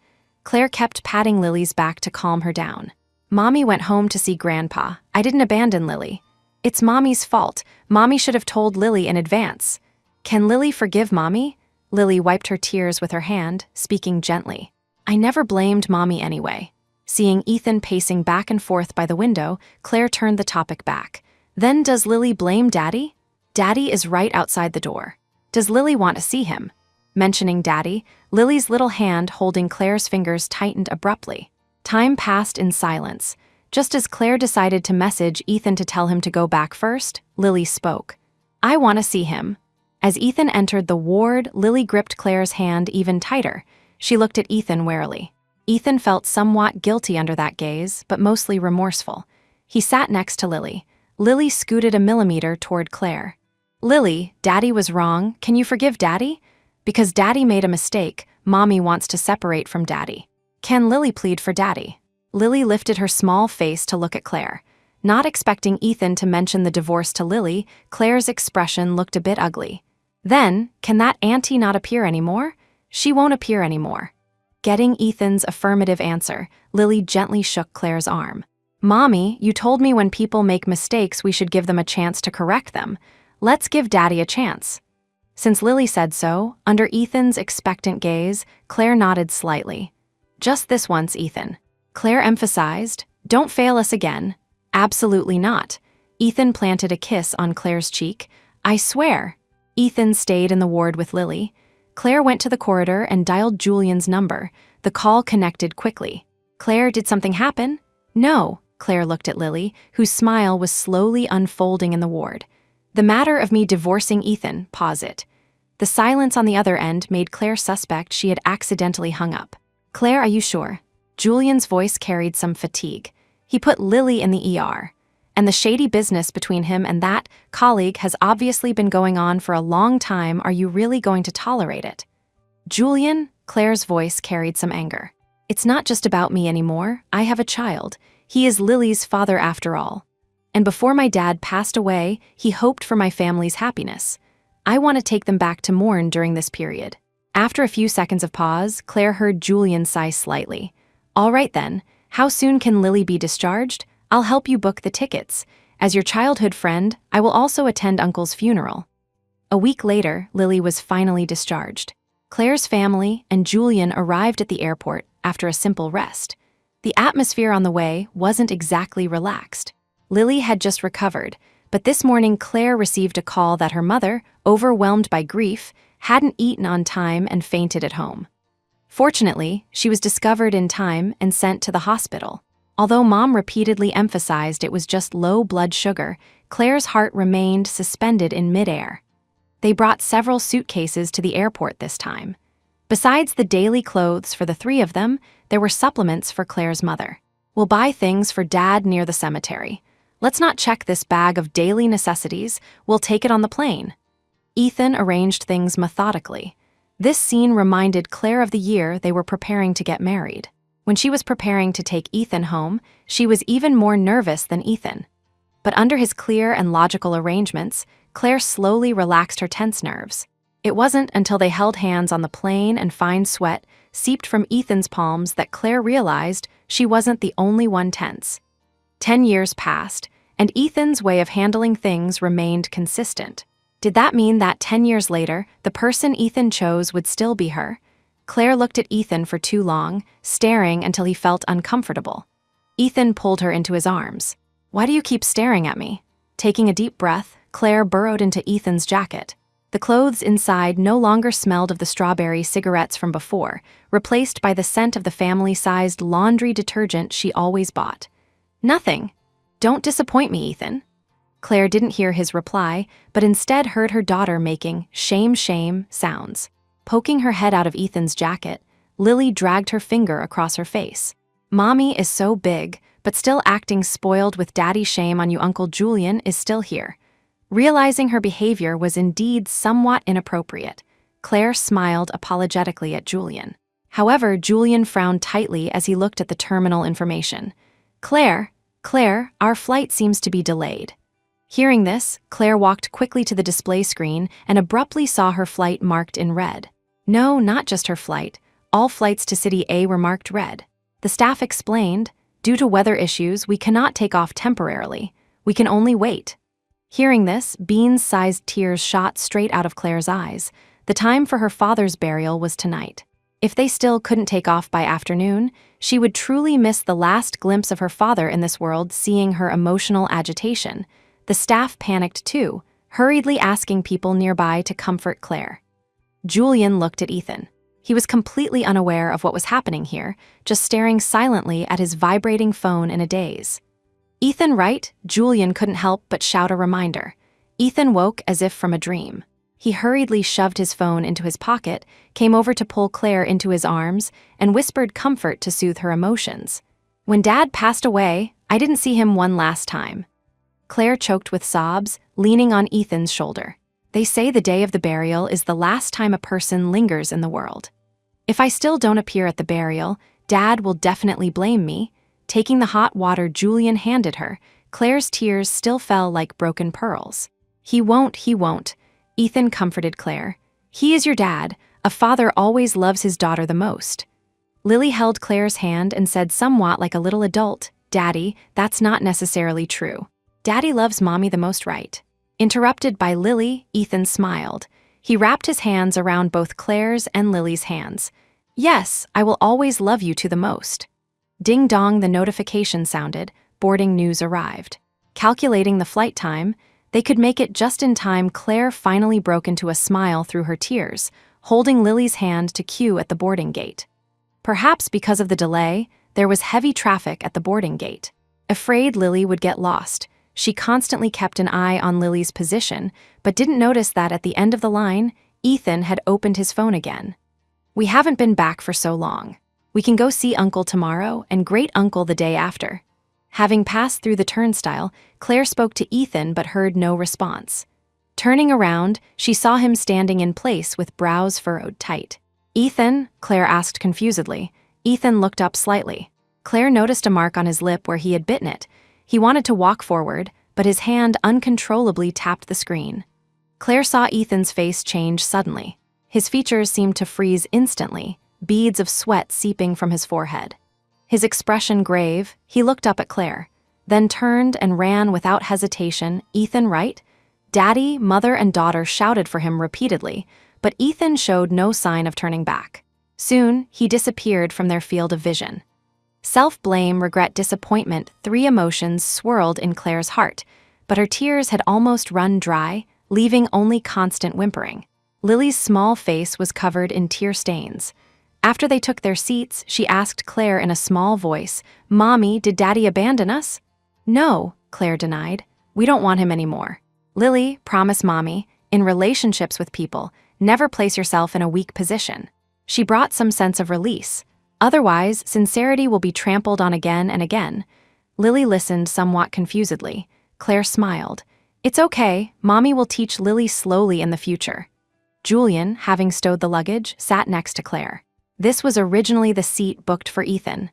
Claire kept patting Lily's back to calm her down. Mommy went home to see Grandpa. I didn't abandon Lily. It's Mommy's fault. Mommy should have told Lily in advance. Can Lily forgive Mommy? Lily wiped her tears with her hand, speaking gently. I never blamed Mommy anyway. Seeing Ethan pacing back and forth by the window, Claire turned the topic back. Then does Lily blame Daddy? Daddy is right outside the door. Does Lily want to see him? Mentioning Daddy, Lily's little hand holding Claire's fingers tightened abruptly. Time passed in silence. Just as Claire decided to message Ethan to tell him to go back first, Lily spoke. I want to see him. As Ethan entered the ward, Lily gripped Claire's hand even tighter. She looked at Ethan warily. Ethan felt somewhat guilty under that gaze, but mostly remorseful. He sat next to Lily. Lily scooted a millimeter toward Claire. Lily, Daddy was wrong. Can you forgive Daddy? Because Daddy made a mistake, Mommy wants to separate from Daddy. Can Lily plead for Daddy? Lily lifted her small face to look at Claire. Not expecting Ethan to mention the divorce to Lily, Claire's expression looked a bit ugly. Then, can that auntie not appear anymore? She won't appear anymore. Getting Ethan's affirmative answer, Lily gently shook Claire's arm. Mommy, you told me when people make mistakes we should give them a chance to correct them. Let's give Daddy a chance. Since Lily said so, under Ethan's expectant gaze, Claire nodded slightly. Just this once, Ethan. Claire emphasized, don't fail us again. Absolutely not. Ethan planted a kiss on Claire's cheek. I swear. Ethan stayed in the ward with Lily. Claire went to the corridor and dialed Julian's number. The call connected quickly. Claire, did something happen? No. Claire looked at Lily, whose smile was slowly unfolding in the ward. The matter of me divorcing Ethan, pause it. The silence on the other end made Claire suspect she had accidentally hung up. Claire, are you sure? Julian's voice carried some fatigue. He put Lily in the ER. And the shady business between him and that colleague has obviously been going on for a long time. Are you really going to tolerate it? Julian, Claire's voice carried some anger. It's not just about me anymore. I have a child. He is Lily's father after all. And before my dad passed away, he hoped for my family's happiness. I want to take them back to mourn during this period. After a few seconds of pause, Claire heard Julian sigh slightly. All right then, how soon can Lily be discharged? I'll help you book the tickets. As your childhood friend, I will also attend Uncle's funeral. A week later, Lily was finally discharged. Claire's family and Julian arrived at the airport after a simple rest. The atmosphere on the way wasn't exactly relaxed. Lily had just recovered, but this morning Claire received a call that her mother, overwhelmed by grief, hadn't eaten on time and fainted at home. Fortunately, she was discovered in time and sent to the hospital. Although Mom repeatedly emphasized it was just low blood sugar, Claire's heart remained suspended in midair. They brought several suitcases to the airport this time. Besides the daily clothes for the three of them, there were supplements for Claire's mother. We'll buy things for Dad near the cemetery. Let's not check this bag of daily necessities, we'll take it on the plane. Ethan arranged things methodically. This scene reminded Claire of the year they were preparing to get married. When she was preparing to take Ethan home, she was even more nervous than Ethan. But under his clear and logical arrangements, Claire slowly relaxed her tense nerves. It wasn't until they held hands on the plane and fine sweat seeped from Ethan's palms that Claire realized she wasn't the only one tense. 10 years passed, and Ethan's way of handling things remained consistent. Did that mean that 10 years later, the person Ethan chose would still be her? Claire looked at Ethan for too long, staring until he felt uncomfortable. Ethan pulled her into his arms. "Why do you keep staring at me?" Taking a deep breath, Claire burrowed into Ethan's jacket. The clothes inside no longer smelled of the strawberry cigarettes from before, replaced by the scent of the family-sized laundry detergent she always bought. "Nothing. Don't disappoint me, Ethan." Claire didn't hear his reply, but instead heard her daughter making shame sounds. Poking her head out of Ethan's jacket, Lily dragged her finger across her face. "Mommy is so big, but still acting spoiled with daddy shame on you. Uncle Julian is still here." Realizing her behavior was indeed somewhat inappropriate, Claire smiled apologetically at Julian. However, Julian frowned tightly as he looked at the terminal information. Claire, our flight seems to be delayed." Hearing this, Claire walked quickly to the display screen and abruptly saw her flight marked in red. No, not just her flight. All flights to City A were marked red. The staff explained, "Due to weather issues, we cannot take off temporarily. We can only wait." Hearing this, beans-sized tears shot straight out of Claire's eyes. The time for her father's burial was tonight. If they still couldn't take off by afternoon, she would truly miss the last glimpse of her father in this world, seeing her emotional agitation. The staff panicked too, hurriedly asking people nearby to comfort Claire. Julian looked at Ethan. He was completely unaware of what was happening here, just staring silently at his vibrating phone in a daze. "Ethan, right?" Julian couldn't help but shout a reminder. Ethan woke as if from a dream. He hurriedly shoved his phone into his pocket, came over to pull Claire into his arms, and whispered comfort to soothe her emotions. "When Dad passed away, I didn't see him one last time." Claire choked with sobs, leaning on Ethan's shoulder. "They say the day of the burial is the last time a person lingers in the world. If I still don't appear at the burial, Dad will definitely blame me." Taking the hot water Julian handed her, Claire's tears still fell like broken pearls. He won't," Ethan comforted Claire. "He is your dad. A father always loves his daughter the most." Lily held Claire's hand and said somewhat like a little adult, "Daddy, that's not necessarily true. Daddy loves Mommy the most, right?" Interrupted by Lily, Ethan smiled. He wrapped his hands around both Claire's and Lily's hands. "Yes, I will always love you to the most." Ding-dong, the notification sounded. Boarding news arrived. Calculating the flight time, they could make it just in time. Claire finally broke into a smile through her tears, holding Lily's hand to queue at the boarding gate. Perhaps because of the delay, there was heavy traffic at the boarding gate. Afraid Lily would get lost, she constantly kept an eye on Lily's position, but didn't notice that at the end of the line, Ethan had opened his phone again. "We haven't been back for so long. We can go see Uncle tomorrow and Great Uncle the day after." Having passed through the turnstile, Claire spoke to Ethan but heard no response. Turning around, she saw him standing in place with brows furrowed tight. "Ethan?" Claire asked confusedly. Ethan looked up slightly. Claire noticed a mark on his lip where he had bitten it. He wanted to walk forward, but his hand uncontrollably tapped the screen. Claire saw Ethan's face change suddenly. His features seemed to freeze instantly, beads of sweat seeping from his forehead. His expression grave, he looked up at Claire, then turned and ran without hesitation. "Ethan, right?" Daddy, mother, and daughter shouted for him repeatedly, but Ethan showed no sign of turning back. Soon, he disappeared from their field of vision. Self-blame, regret, disappointment, three emotions swirled in Claire's heart, but her tears had almost run dry, leaving only constant whimpering. Lily's small face was covered in tear stains. After they took their seats, she asked Claire in a small voice, "Mommy, did Daddy abandon us?" "No," Claire denied. "We don't want him anymore." "Lily, promise Mommy, in relationships with people, never place yourself in a weak position." She brought some sense of release. Otherwise, sincerity will be trampled on again and again. Lily listened somewhat confusedly. Claire smiled. It's okay, Mommy will teach Lily slowly in the future. Julian, having stowed the luggage, sat next to Claire. This was originally the seat booked for Ethan.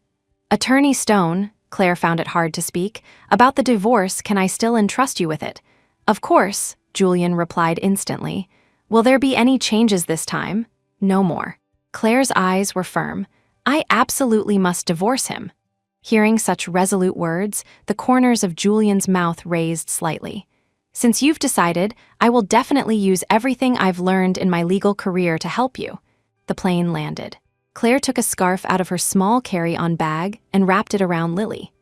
Attorney Stone, Claire found it hard to speak, about the divorce, can I still entrust you with it? Of course, Julian replied instantly. Will there be any changes this time? No more. Claire's eyes were firm. I absolutely must divorce him. Hearing such resolute words, the corners of Julian's mouth raised slightly. Since you've decided, I will definitely use everything I've learned in my legal career to help you. The plane landed. Claire took a scarf out of her small carry-on bag and wrapped it around Lily.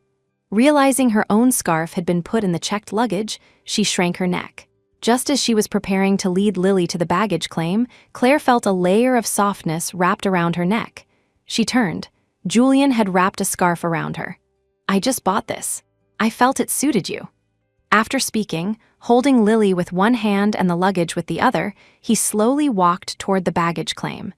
Realizing her own scarf had been put in the checked luggage, she shrank her neck. Just as she was preparing to lead Lily to the baggage claim, Claire felt a layer of softness wrapped around her neck. She turned. Julian had wrapped a scarf around her. I just bought this. I felt it suited you. After speaking, holding Lily with one hand and the luggage with the other, he slowly walked toward the baggage claim.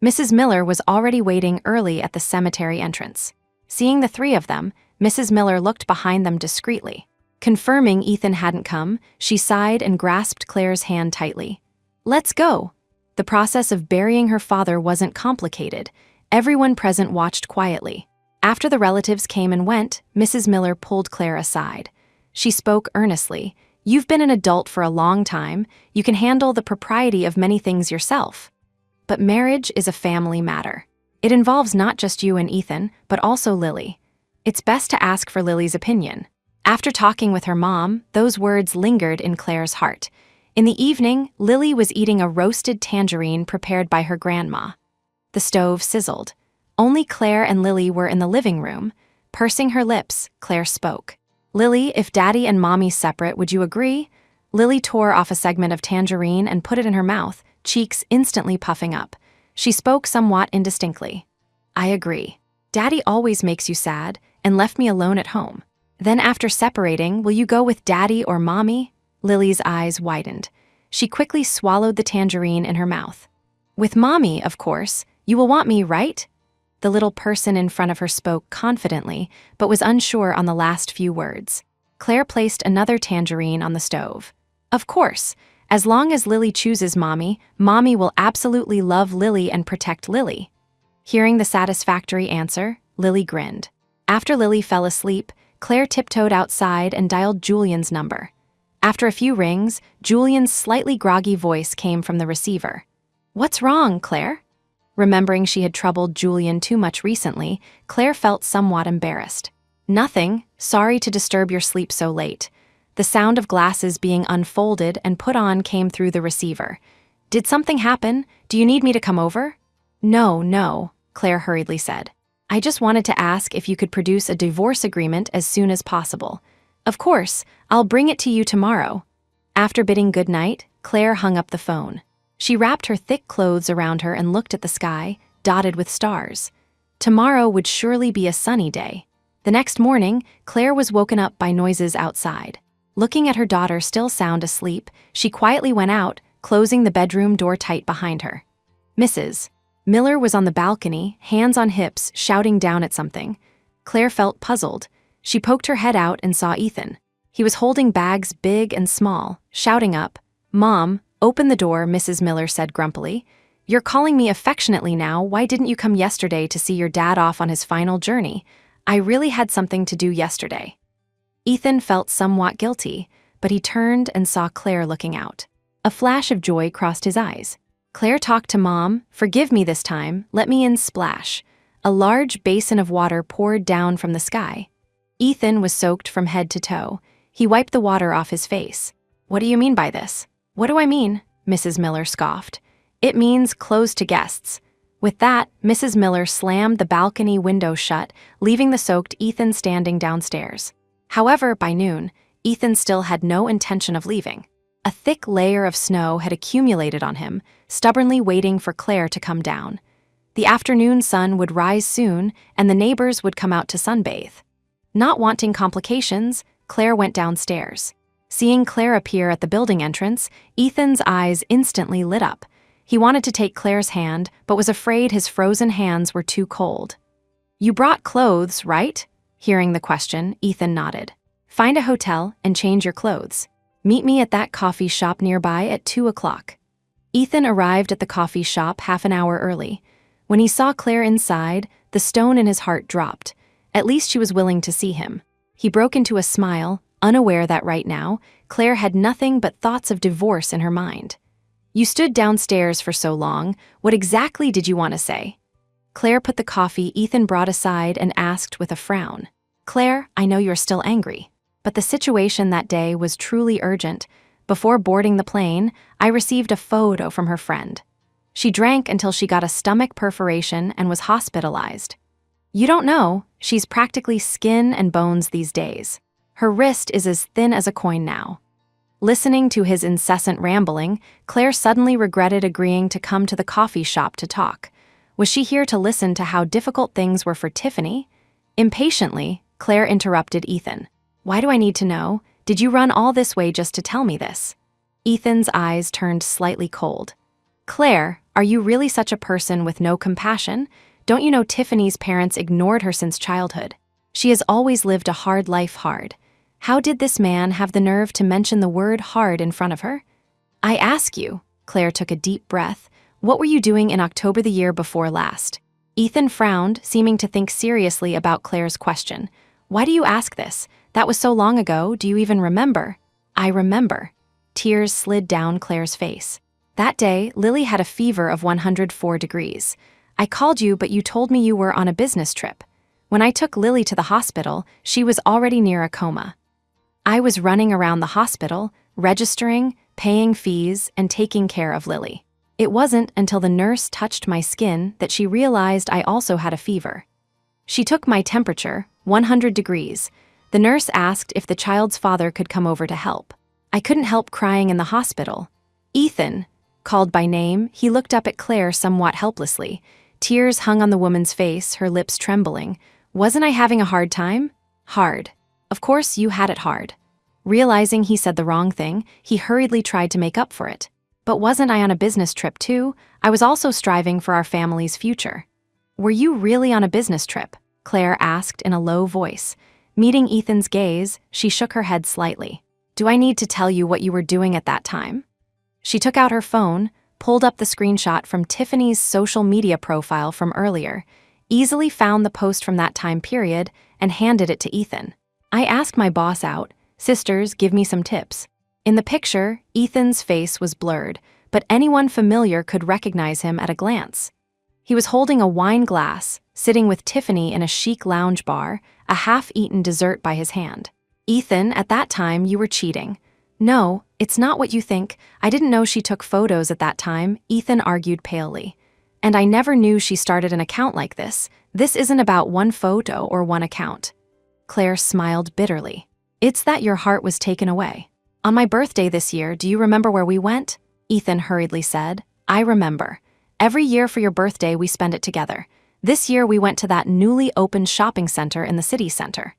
Mrs. Miller was already waiting early at the cemetery entrance. Seeing the three of them, Mrs. Miller looked behind them discreetly. Confirming Ethan hadn't come, she sighed and grasped Claire's hand tightly. Let's go. The process of burying her father wasn't complicated. Everyone present watched quietly. After the relatives came and went, Mrs. Miller pulled Claire aside. She spoke earnestly. You've been an adult for a long time. You can handle the propriety of many things yourself. But marriage is a family matter. It involves not just you and Ethan, but also Lily. It's best to ask for Lily's opinion. After talking with her mom, those words lingered in Claire's heart. In the evening, Lily was eating a roasted tangerine prepared by her grandma. The stove sizzled. Only Claire and Lily were in the living room. Pursing her lips, Claire spoke. Lily, if Daddy and Mommy separate, would you agree? Lily tore off a segment of tangerine and put it in her mouth, cheeks instantly puffing up. She spoke somewhat indistinctly. I agree. Daddy always makes you sad and left me alone at home. Then after separating, will you go with Daddy or Mommy? Lily's eyes widened. She quickly swallowed the tangerine in her mouth. With Mommy, of course. You will want me, right? The little person in front of her spoke confidently, but was unsure on the last few words. Claire placed another tangerine on the stove. Of course. As long as Lily chooses Mommy, Mommy will absolutely love Lily and protect Lily. Hearing the satisfactory answer, Lily grinned. After Lily fell asleep, Claire tiptoed outside and dialed Julian's number. After a few rings, Julian's slightly groggy voice came from the receiver. What's wrong, Claire? Remembering she had troubled Julian too much recently, Claire felt somewhat embarrassed. Nothing, sorry to disturb your sleep so late. The sound of glasses being unfolded and put on came through the receiver. Did something happen? Do you need me to come over? No, Claire hurriedly said. I just wanted to ask if you could produce a divorce agreement as soon as possible. Of course, I'll bring it to you tomorrow. After bidding good night, Claire hung up the phone. She wrapped her thick clothes around her and looked at the sky, dotted with stars. Tomorrow would surely be a sunny day. The next morning, Claire was woken up by noises outside. Looking at her daughter still sound asleep, she quietly went out, closing the bedroom door tight behind her. Mrs. Miller was on the balcony, hands on hips, shouting down at something. Claire felt puzzled. She poked her head out and saw Ethan. He was holding bags big and small, shouting up, Mom, open the door, Mrs. Miller said grumpily. You're calling me affectionately now. Why didn't you come yesterday to see your dad off on his final journey? I really had something to do yesterday. Ethan felt somewhat guilty, but he turned and saw Claire looking out. A flash of joy crossed his eyes. Claire talked to Mom, forgive me this time, let me in, splash. A large basin of water poured down from the sky. Ethan was soaked from head to toe. He wiped the water off his face. What do you mean by this? What do I mean? Mrs. Miller scoffed. It means closed to guests. With that, Mrs. Miller slammed the balcony window shut, leaving the soaked Ethan standing downstairs. However, by noon, Ethan still had no intention of leaving. A thick layer of snow had accumulated on him, stubbornly waiting for Claire to come down. The afternoon sun would rise soon, and the neighbors would come out to sunbathe. Not wanting complications, Claire went downstairs. Seeing Claire appear at the building entrance, Ethan's eyes instantly lit up. He wanted to take Claire's hand, but was afraid his frozen hands were too cold. You brought clothes, right? Hearing the question, Ethan nodded. Find a hotel and change your clothes. Meet me at that coffee shop nearby at 2 o'clock. Ethan arrived at the coffee shop half an hour early. When he saw Claire inside, the stone in his heart dropped. At least she was willing to see him. He broke into a smile, unaware that right now, Claire had nothing but thoughts of divorce in her mind. You stood downstairs for so long. What exactly did you want to say? Claire put the coffee Ethan brought aside and asked with a frown. Claire, I know you're still angry, but the situation that day was truly urgent. Before boarding the plane, I received a photo from her friend. She drank until she got a stomach perforation and was hospitalized. You don't know, she's practically skin and bones these days. Her wrist is as thin as a coin now. Listening to his incessant rambling, Claire suddenly regretted agreeing to come to the coffee shop to talk. Was she here to listen to how difficult things were for Tiffany? Impatiently, Claire interrupted Ethan. Why do I need to know? Did you run all this way just to tell me this? Ethan's eyes turned slightly cold. Claire, are you really such a person with no compassion? Don't you know Tiffany's parents ignored her since childhood? She has always lived a hard life hard. How did this man have the nerve to mention the word hard in front of her? I ask you, Claire took a deep breath, what were you doing in October the year before last? Ethan frowned, seeming to think seriously about Claire's question. Why do you ask this? That was so long ago, do you even remember? I remember. Tears slid down Claire's face. That day, Lily had a fever of 104 degrees. I called you, but you told me you were on a business trip. When I took Lily to the hospital, she was already near a coma. I was running around the hospital, registering, paying fees, and taking care of Lily. It wasn't until the nurse touched my skin that she realized I also had a fever. She took my temperature, 100 degrees. The nurse asked if the child's father could come over to help. I couldn't help crying in the hospital. Ethan, called by name, he looked up at Claire somewhat helplessly. Tears hung on the woman's face, her lips trembling. Wasn't I having a hard time? Hard. Of course you had it hard. Realizing he said the wrong thing, he hurriedly tried to make up for it. But wasn't I on a business trip too? I was also striving for our family's future. Were you really on a business trip? Claire asked in a low voice. Meeting Ethan's gaze, she shook her head slightly. Do I need to tell you what you were doing at that time? She took out her phone, pulled up the screenshot from Tiffany's social media profile from earlier, easily found the post from that time period, and handed it to Ethan. I asked my boss out, sisters, give me some tips. In the picture, Ethan's face was blurred, but anyone familiar could recognize him at a glance. He was holding a wine glass, sitting with Tiffany in a chic lounge bar, a half-eaten dessert by his hand. Ethan, at that time, you were cheating. No, it's not what you think. I didn't know she took photos at that time, Ethan argued palely. And I never knew she started an account like this. This isn't about one photo or one account. Claire smiled bitterly. It's that your heart was taken away. On my birthday this year, do you remember where we went? Ethan hurriedly said. I remember. Every year for your birthday, we spend it together. This year, we went to that newly opened shopping center in the city center.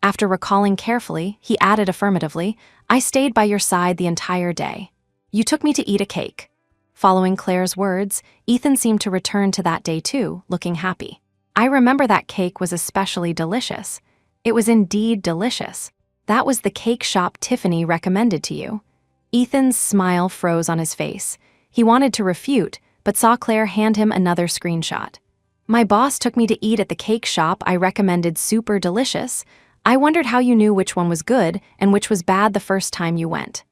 After recalling carefully, he added affirmatively, I stayed by your side the entire day. You took me to eat a cake. Following Claire's words, Ethan seemed to return to that day too, looking happy. I remember that cake was especially delicious. It was indeed delicious. That was the cake shop Tiffany recommended to you. Ethan's smile froze on his face. He wanted to refute, but saw Claire hand him another screenshot. My boss took me to eat at the cake shop I recommended, super delicious. I wondered how you knew which one was good and which was bad the first time you went.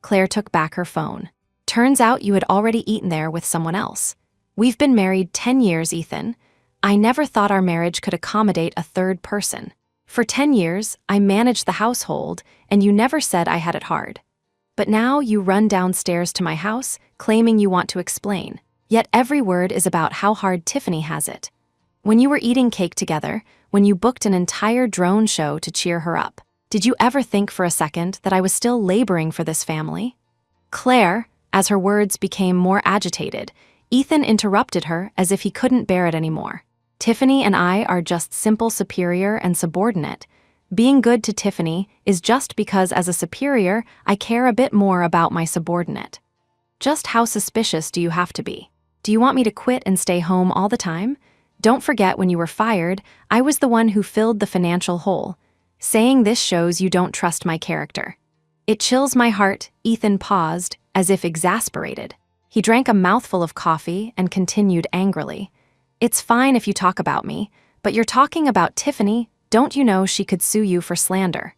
Claire took back her phone. Turns out you had already eaten there with someone else. We've been married 10 years, Ethan. I never thought our marriage could accommodate a third person. For 10 years, I managed the household, and you never said I had it hard. But now you run downstairs to my house, claiming you want to explain. Yet every word is about how hard Tiffany has it. When you were eating cake together, when you booked an entire drone show to cheer her up, did you ever think for a second that I was still laboring for this family? Claire, as her words became more agitated, Ethan interrupted her as if he couldn't bear it anymore. Tiffany and I are just simple superior and subordinate. Being good to Tiffany is just because as a superior, I care a bit more about my subordinate. Just how suspicious do you have to be? Do you want me to quit and stay home all the time? Don't forget when you were fired, I was the one who filled the financial hole. Saying this shows you don't trust my character." "It chills my heart," Ethan paused, as if exasperated. He drank a mouthful of coffee and continued angrily. "It's fine if you talk about me, but you're talking about Tiffany. Don't you know she could sue you for slander?"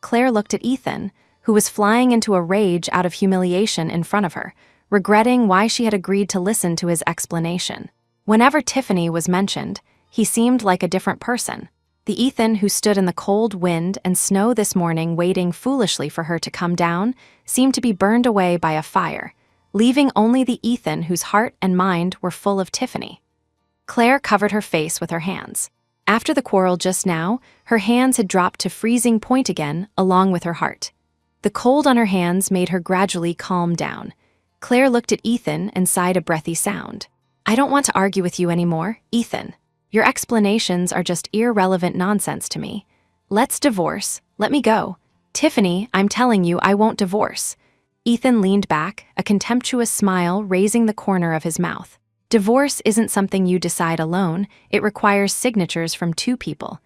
Claire looked at Ethan, who was flying into a rage out of humiliation in front of her, regretting why she had agreed to listen to his explanation. Whenever Tiffany was mentioned, he seemed like a different person. The Ethan who stood in the cold wind and snow this morning waiting foolishly for her to come down seemed to be burned away by a fire, leaving only the Ethan whose heart and mind were full of Tiffany. Claire covered her face with her hands. After the quarrel just now, her hands had dropped to freezing point again, along with her heart. The cold on her hands made her gradually calm down. Claire looked at Ethan and sighed a breathy sound. "I don't want to argue with you anymore, Ethan. Your explanations are just irrelevant nonsense to me. Let's divorce. Let me go. Tiffany, I'm telling you, I won't divorce." Ethan leaned back, a contemptuous smile raising the corner of his mouth. "Divorce isn't something you decide alone. It requires signatures from two people.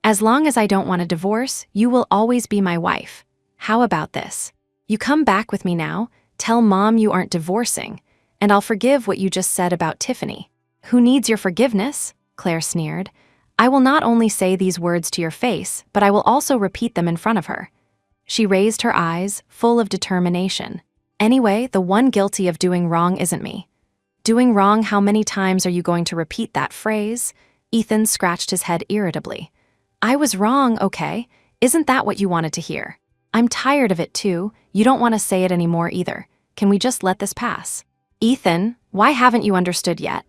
As long as I don't want a divorce, you will always be my wife. How about this? You come back with me now, tell Mom you aren't divorcing, and I'll forgive what you just said about Tiffany." "Who needs your forgiveness?" Claire sneered. "I will not only say these words to your face, but I will also repeat them in front of her." She raised her eyes, full of determination. "Anyway, the one guilty of doing wrong isn't me." "Doing wrong? How many times are you going to repeat that phrase?" Ethan scratched his head irritably. "I was wrong, okay? Isn't that what you wanted to hear? I'm tired of it too. You don't want to say it anymore either. Can we just let this pass?" "Ethan, why haven't you understood yet?"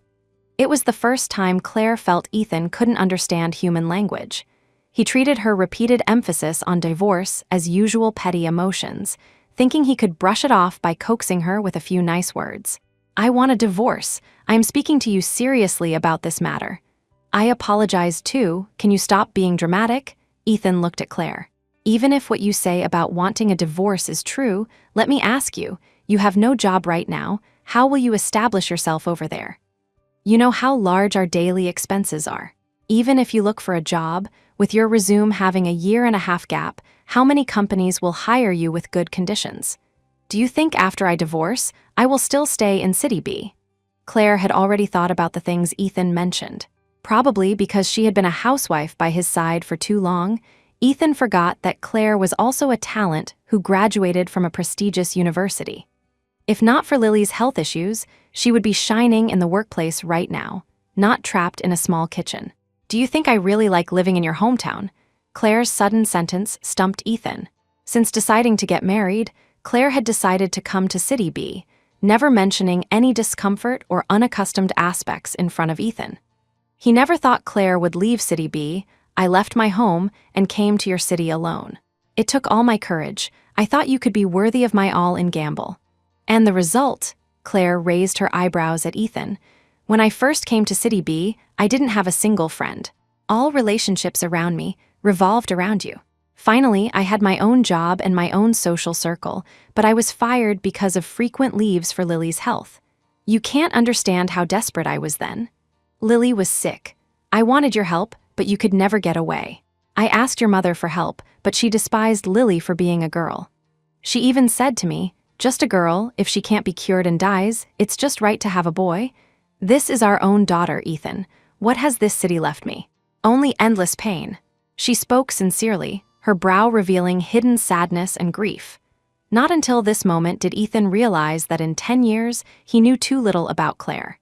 It was the first time Claire felt Ethan couldn't understand human language. He treated her repeated emphasis on divorce as usual petty emotions, thinking he could brush it off by coaxing her with a few nice words. "I want a divorce. I am speaking to you seriously about this matter." "I apologize too. Can you stop being dramatic?" Ethan looked at Claire. "Even if what you say about wanting a divorce is true, let me ask you, you have no job right now. How will you establish yourself over there? You know how large our daily expenses are. Even if you look for a job, with your resume having a 1.5 year gap, how many companies will hire you with good conditions? Do you think after I divorce, I will still stay in City B?" Claire had already thought about the things Ethan mentioned. Probably because she had been a housewife by his side for too long, Ethan forgot that Claire was also a talent who graduated from a prestigious university. If not for Lily's health issues, she would be shining in the workplace right now, not trapped in a small kitchen. "Do you think I really like living in your hometown?" Claire's sudden sentence stumped Ethan. Since deciding to get married, Claire had decided to come to City B, never mentioning any discomfort or unaccustomed aspects in front of Ethan. He never thought Claire would leave City B. "I left my home and came to your city alone. It took all my courage. I thought you could be worthy of my all in gamble." "And the result?" Claire raised her eyebrows at Ethan. "When I first came to City B, I didn't have a single friend. All relationships around me revolved around you. Finally, I had my own job and my own social circle, but I was fired because of frequent leaves for Lily's health. You can't understand how desperate I was then. Lily was sick. I wanted your help, but you could never get away. I asked your mother for help, but she despised Lily for being a girl. She even said to me, 'Just a girl, if she can't be cured and dies, it's just right to have a boy.' This is our own daughter, Ethan. What has this city left me? Only endless pain." She spoke sincerely, her brow revealing hidden sadness and grief. Not until this moment did Ethan realize that in 10 years, he knew too little about Claire.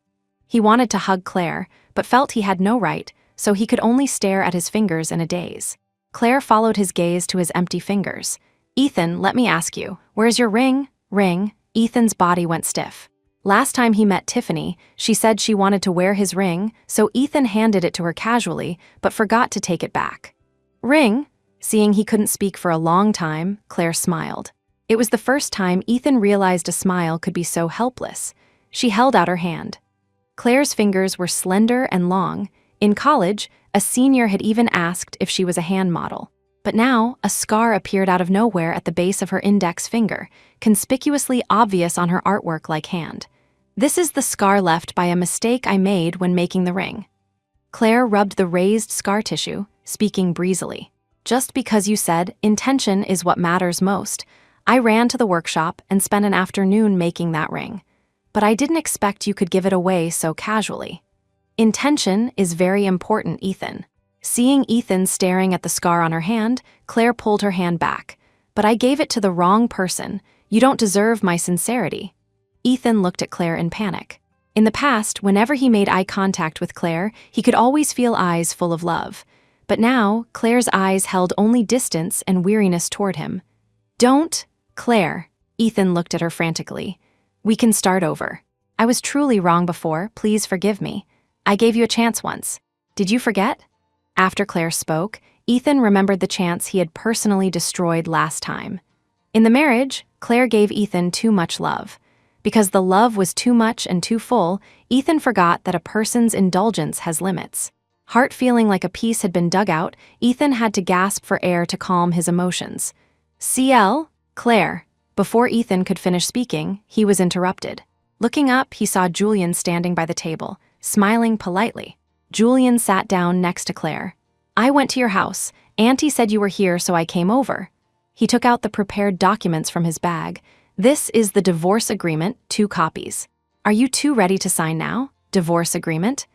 He wanted to hug Claire, but felt he had no right, so he could only stare at his fingers in a daze. Claire followed his gaze to his empty fingers. "Ethan, let me ask you, where's your ring?" "Ring?" Ethan's body went stiff. Last time he met Tiffany, she said she wanted to wear his ring, so Ethan handed it to her casually, but forgot to take it back. "Ring?" Seeing he couldn't speak for a long time, Claire smiled. It was the first time Ethan realized a smile could be so helpless. She held out her hand. Claire's fingers were slender and long. In college, a senior had even asked if she was a hand model. But now, a scar appeared out of nowhere at the base of her index finger, conspicuously obvious on her artwork-like hand. "This is the scar left by a mistake I made when making the ring." Claire rubbed the raised scar tissue, speaking breezily. Just because you said intention is what matters most, I ran to the workshop and spent an afternoon making that ring. But I didn't expect you could give it away so casually. Intention is very important, Ethan. Seeing Ethan staring at the scar on her hand, Claire pulled her hand back. But I gave it to the wrong person. You don't deserve my sincerity. Ethan looked at Claire in panic. In the past, whenever he made eye contact with Claire, he could always feel eyes full of love. But now, Claire's eyes held only distance and weariness toward him. Don't, Claire. Ethan looked at her frantically. We can start over. I was truly wrong before, please forgive me. I gave you a chance once. Did you forget? After Claire spoke, Ethan remembered the chance he had personally destroyed last time. In the marriage, Claire gave Ethan too much love. Because the love was too much and too full, Ethan forgot that a person's indulgence has limits. Heart feeling like a piece had been dug out, Ethan had to gasp for air to calm his emotions. CL, Claire. Before Ethan could finish speaking, he was interrupted. Looking up, he saw Julian standing by the table, smiling politely. Julian sat down next to Claire. I went to your house. Auntie said you were here, so I came over. He took out the prepared documents from his bag. This is the divorce agreement, 2 copies. Are you two ready to sign now? Divorce agreement?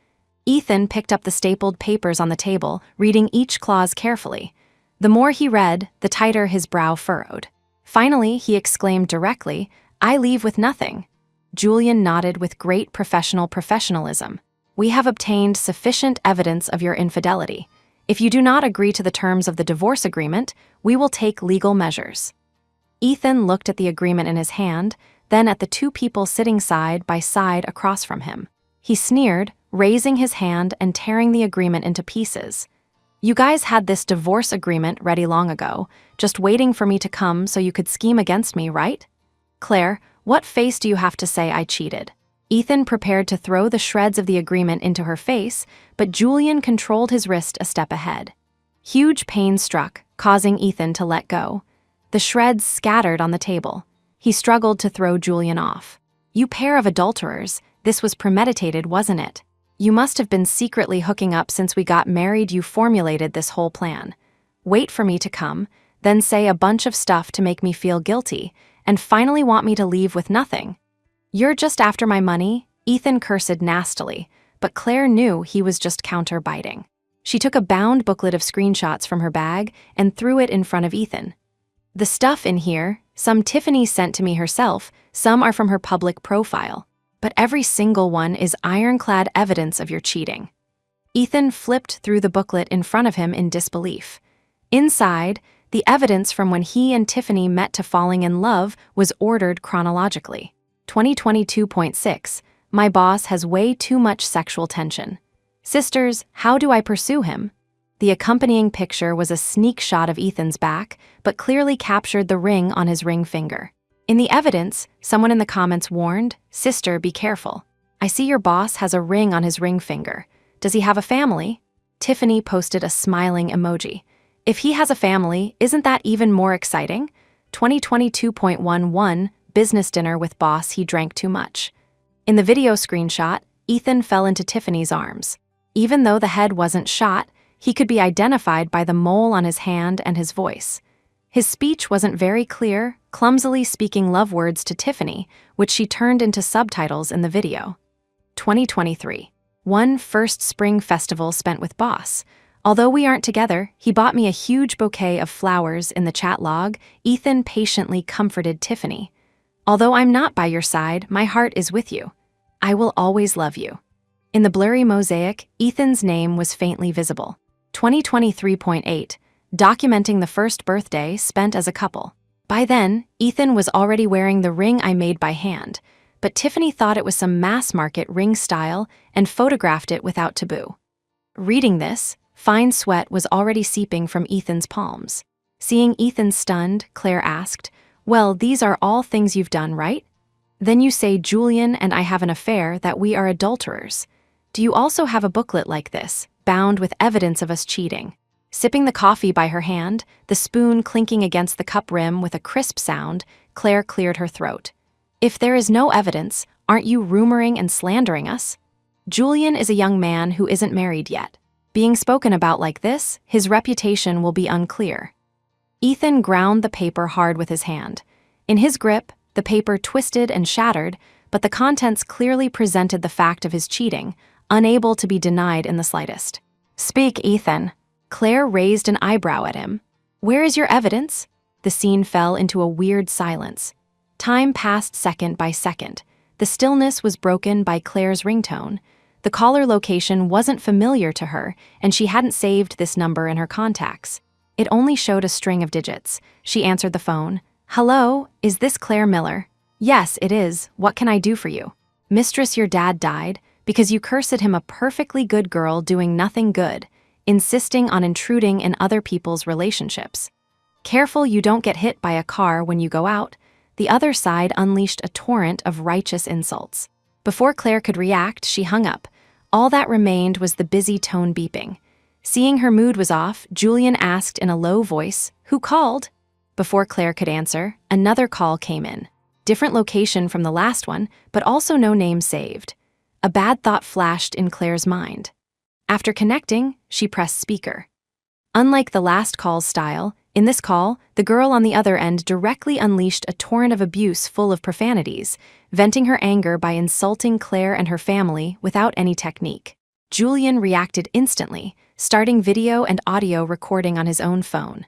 Ethan picked up the stapled papers on the table, reading each clause carefully. The more he read, the tighter his brow furrowed. Finally, he exclaimed directly, I leave with nothing. Julian nodded with great professionalism. We have obtained sufficient evidence of your infidelity. If you do not agree to the terms of the divorce agreement, we will take legal measures. Ethan looked at the agreement in his hand, then at the 2 people sitting side by side across from him. He sneered, raising his hand and tearing the agreement into pieces. You guys had this divorce agreement ready long ago, just waiting for me to come so you could scheme against me, right? Claire, what face do you have to say I cheated? Ethan prepared to throw the shreds of the agreement into her face, but Julian controlled his wrist a step ahead. Huge pain struck, causing Ethan to let go. The shreds scattered on the table. He struggled to throw Julian off. You pair of adulterers, this was premeditated, wasn't it? You must have been secretly hooking up since we got married. You formulated this whole plan. Wait for me to come, then say a bunch of stuff to make me feel guilty, and finally want me to leave with nothing. You're just after my money, Ethan cursed nastily, but Claire knew he was just counter-biting. She took a bound booklet of screenshots from her bag and threw it in front of Ethan. The stuff in here, some Tiffany sent to me herself, some are from her public profile, but every single one is ironclad evidence of your cheating. Ethan flipped through the booklet in front of him in disbelief. Inside, the evidence from when he and Tiffany met to falling in love was ordered chronologically. 2022.6, my boss has way too much sexual tension. Sisters, how do I pursue him? The accompanying picture was a sneak shot of Ethan's back, but clearly captured the ring on his ring finger. In the evidence, someone in the comments warned, Sister, be careful. I see your boss has a ring on his ring finger. Does he have a family? Tiffany posted a smiling emoji. If he has a family, isn't that even more exciting? 2022.11, business dinner with boss, he drank too much. In the video screenshot, Ethan fell into Tiffany's arms. Even though the head wasn't shot, he could be identified by the mole on his hand and his voice. His speech wasn't very clear, clumsily speaking love words to Tiffany, which she turned into subtitles in the video. 2023. One first spring festival spent with boss. Although we aren't together, he bought me a huge bouquet of flowers. In the chat log, Ethan patiently comforted Tiffany. Although I'm not by your side, my heart is with you. I will always love you. In the blurry mosaic, Ethan's name was faintly visible. 2023.8, documenting the first birthday spent as a couple. By then, Ethan was already wearing the ring I made by hand, but Tiffany thought it was some mass-market ring style and photographed it without taboo. Reading this, fine sweat was already seeping from Ethan's palms. Seeing Ethan stunned, Claire asked, Well, these are all things you've done, right? Then you say Julian and I have an affair, that we are adulterers. Do you also have a booklet like this, bound with evidence of us cheating? Sipping the coffee by her hand, the spoon clinking against the cup rim with a crisp sound, Claire cleared her throat. If there is no evidence, aren't you rumoring and slandering us? Julian is a young man who isn't married yet. Being spoken about like this, his reputation will be unclear. Ethan ground the paper hard with his hand. In his grip, the paper twisted and shattered, but the contents clearly presented the fact of his cheating, unable to be denied in the slightest. "Speak, Ethan." Claire raised an eyebrow at him. "Where is your evidence?" The scene fell into a weird silence. Time passed second by second. The stillness was broken by Claire's ringtone. The caller location wasn't familiar to her, and she hadn't saved this number in her contacts. It only showed a string of digits. She answered the phone. "Hello, is this Claire Miller?" "Yes, it is. What can I do for you?" "Mistress, your dad died because you cursed him, a perfectly good girl doing nothing good, insisting on intruding in other people's relationships. Careful you don't get hit by a car when you go out." The other side unleashed a torrent of righteous insults. Before Claire could react, she hung up. All that remained was the busy tone beeping. Seeing her mood was off, Julian asked in a low voice, "Who called?" Before Claire could answer, another call came in. Different location from the last one, but also no name saved. A bad thought flashed in Claire's mind. After connecting, she pressed speaker. Unlike the last call's style, in this call, the girl on the other end directly unleashed a torrent of abuse full of profanities, venting her anger by insulting Claire and her family without any technique. Julian reacted instantly, starting video and audio recording on his own phone.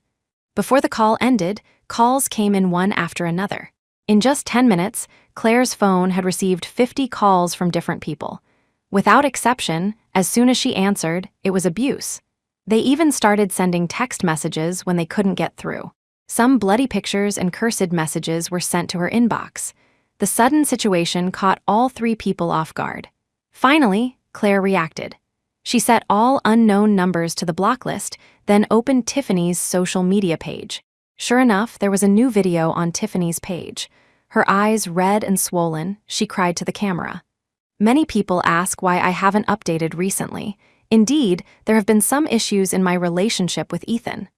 Before the call ended, calls came in one after another. In just 10 minutes, Claire's phone had received 50 calls from different people. Without exception, as soon as she answered, it was abuse. They even started sending text messages when they couldn't get through. Some bloody pictures and cursed messages were sent to her inbox. The sudden situation caught all three people off guard. Finally, Claire reacted. She set all unknown numbers to the block list, then opened Tiffany's social media page. Sure enough, there was a new video on Tiffany's page. Her eyes red and swollen, she cried to the camera. "Many people ask why I haven't updated recently. Indeed, there have been some issues in my relationship with Ethan.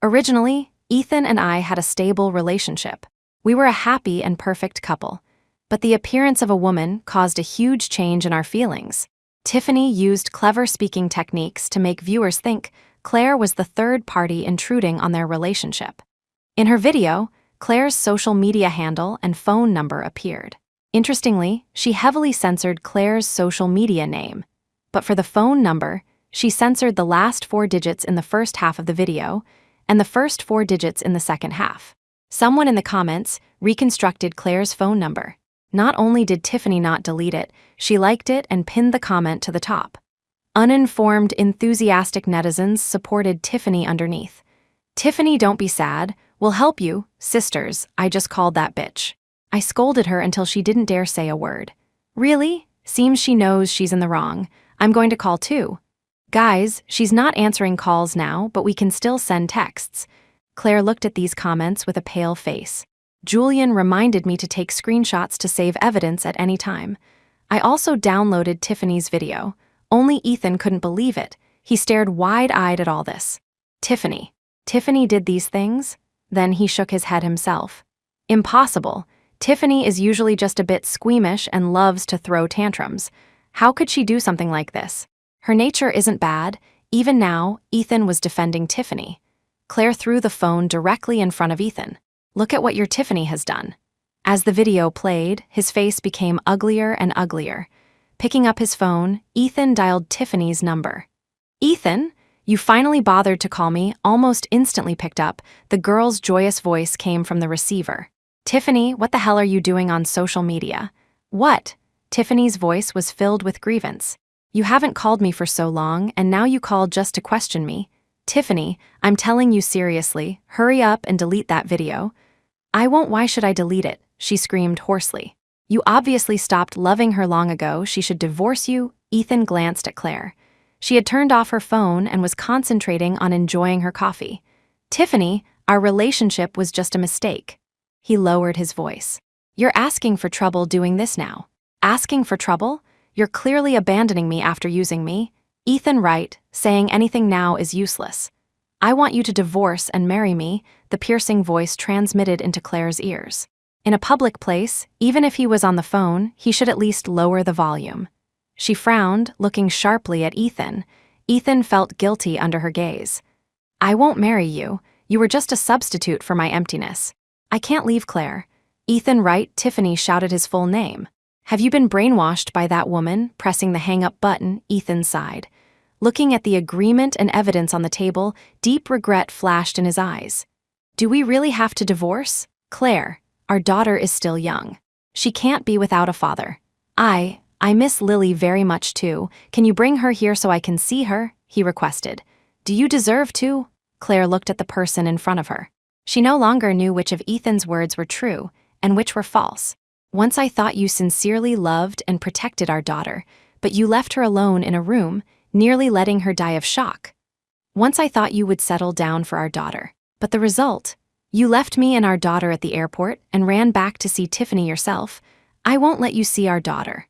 Originally, Ethan and I had a stable relationship. We were a happy and perfect couple. But the appearance of a woman caused a huge change in our feelings. Tiffany used clever speaking techniques to make viewers think Claire was the third party intruding on their relationship. In her video, Claire's social media handle and phone number appeared. Interestingly, she heavily censored Claire's social media name. But for the phone number, she censored the last 4 digits in the first half of the video and the first 4 digits in the second half. Someone in the comments reconstructed Claire's phone number. Not only did Tiffany not delete it, she liked it and pinned the comment to the top. Uninformed, enthusiastic netizens supported Tiffany underneath. "Tiffany, don't be sad. We'll help you. Sisters, I just called that bitch. I scolded her until she didn't dare say a word. Really? Seems she knows she's in the wrong. I'm going to call too. Guys, she's not answering calls now, but we can still send texts." Claire looked at these comments with a pale face. "Julian reminded me to take screenshots to save evidence at any time. I also downloaded Tiffany's video. Only Ethan couldn't believe it. He stared wide-eyed at all this. Tiffany. Tiffany did these things?" Then he shook his head himself. "Impossible. Tiffany is usually just a bit squeamish and loves to throw tantrums. How could she do something like this? Her nature isn't bad." Even now, Ethan was defending Tiffany. Claire threw the phone directly in front of Ethan. "Look at what your Tiffany has done." As the video played, his face became uglier and uglier. Picking up his phone, Ethan dialed Tiffany's number. "Ethan, you finally bothered to call me," almost instantly picked up. The girl's joyous voice came from the receiver. "Tiffany, what the hell are you doing on social media?" "What?" Tiffany's voice was filled with grievance. "You haven't called me for so long, and now you called just to question me. Tiffany, I'm telling you seriously, hurry up and delete that video." "I won't. Why should I delete it?" she screamed hoarsely. "You obviously stopped loving her long ago. She should divorce you." Ethan glanced at Claire. She had turned off her phone and was concentrating on enjoying her coffee. "Tiffany, our relationship was just a mistake." He lowered his voice. "You're asking for trouble doing this now. Asking for trouble? You're clearly abandoning me after using me." Ethan right, saying anything now is useless. "I want you to divorce and marry me," the piercing voice transmitted into Claire's ears. In a public place, even if he was on the phone, he should at least lower the volume. She frowned, looking sharply at Ethan. Ethan felt guilty under her gaze. I won't marry you. You were just a substitute for my emptiness. I can't leave Claire. Ethan Wright Tiffany shouted his full name. Have you been brainwashed by that woman? Pressing the hang-up button, Ethan sighed. Looking at the agreement and evidence on the table, deep regret flashed in his eyes. Do we really have to divorce? Claire, our daughter is still young. She can't be without a father. I miss Lily very much too. Can you bring her here so I can see her? He requested. Do you deserve to? Claire looked at the person in front of her. She no longer knew which of Ethan's words were true and which were false. Once I thought you sincerely loved and protected our daughter, but you left her alone in a room, nearly letting her die of shock. Once I thought you would settle down for our daughter, but the result? You left me and our daughter at the airport and ran back to see Tiffany yourself. I won't let you see our daughter.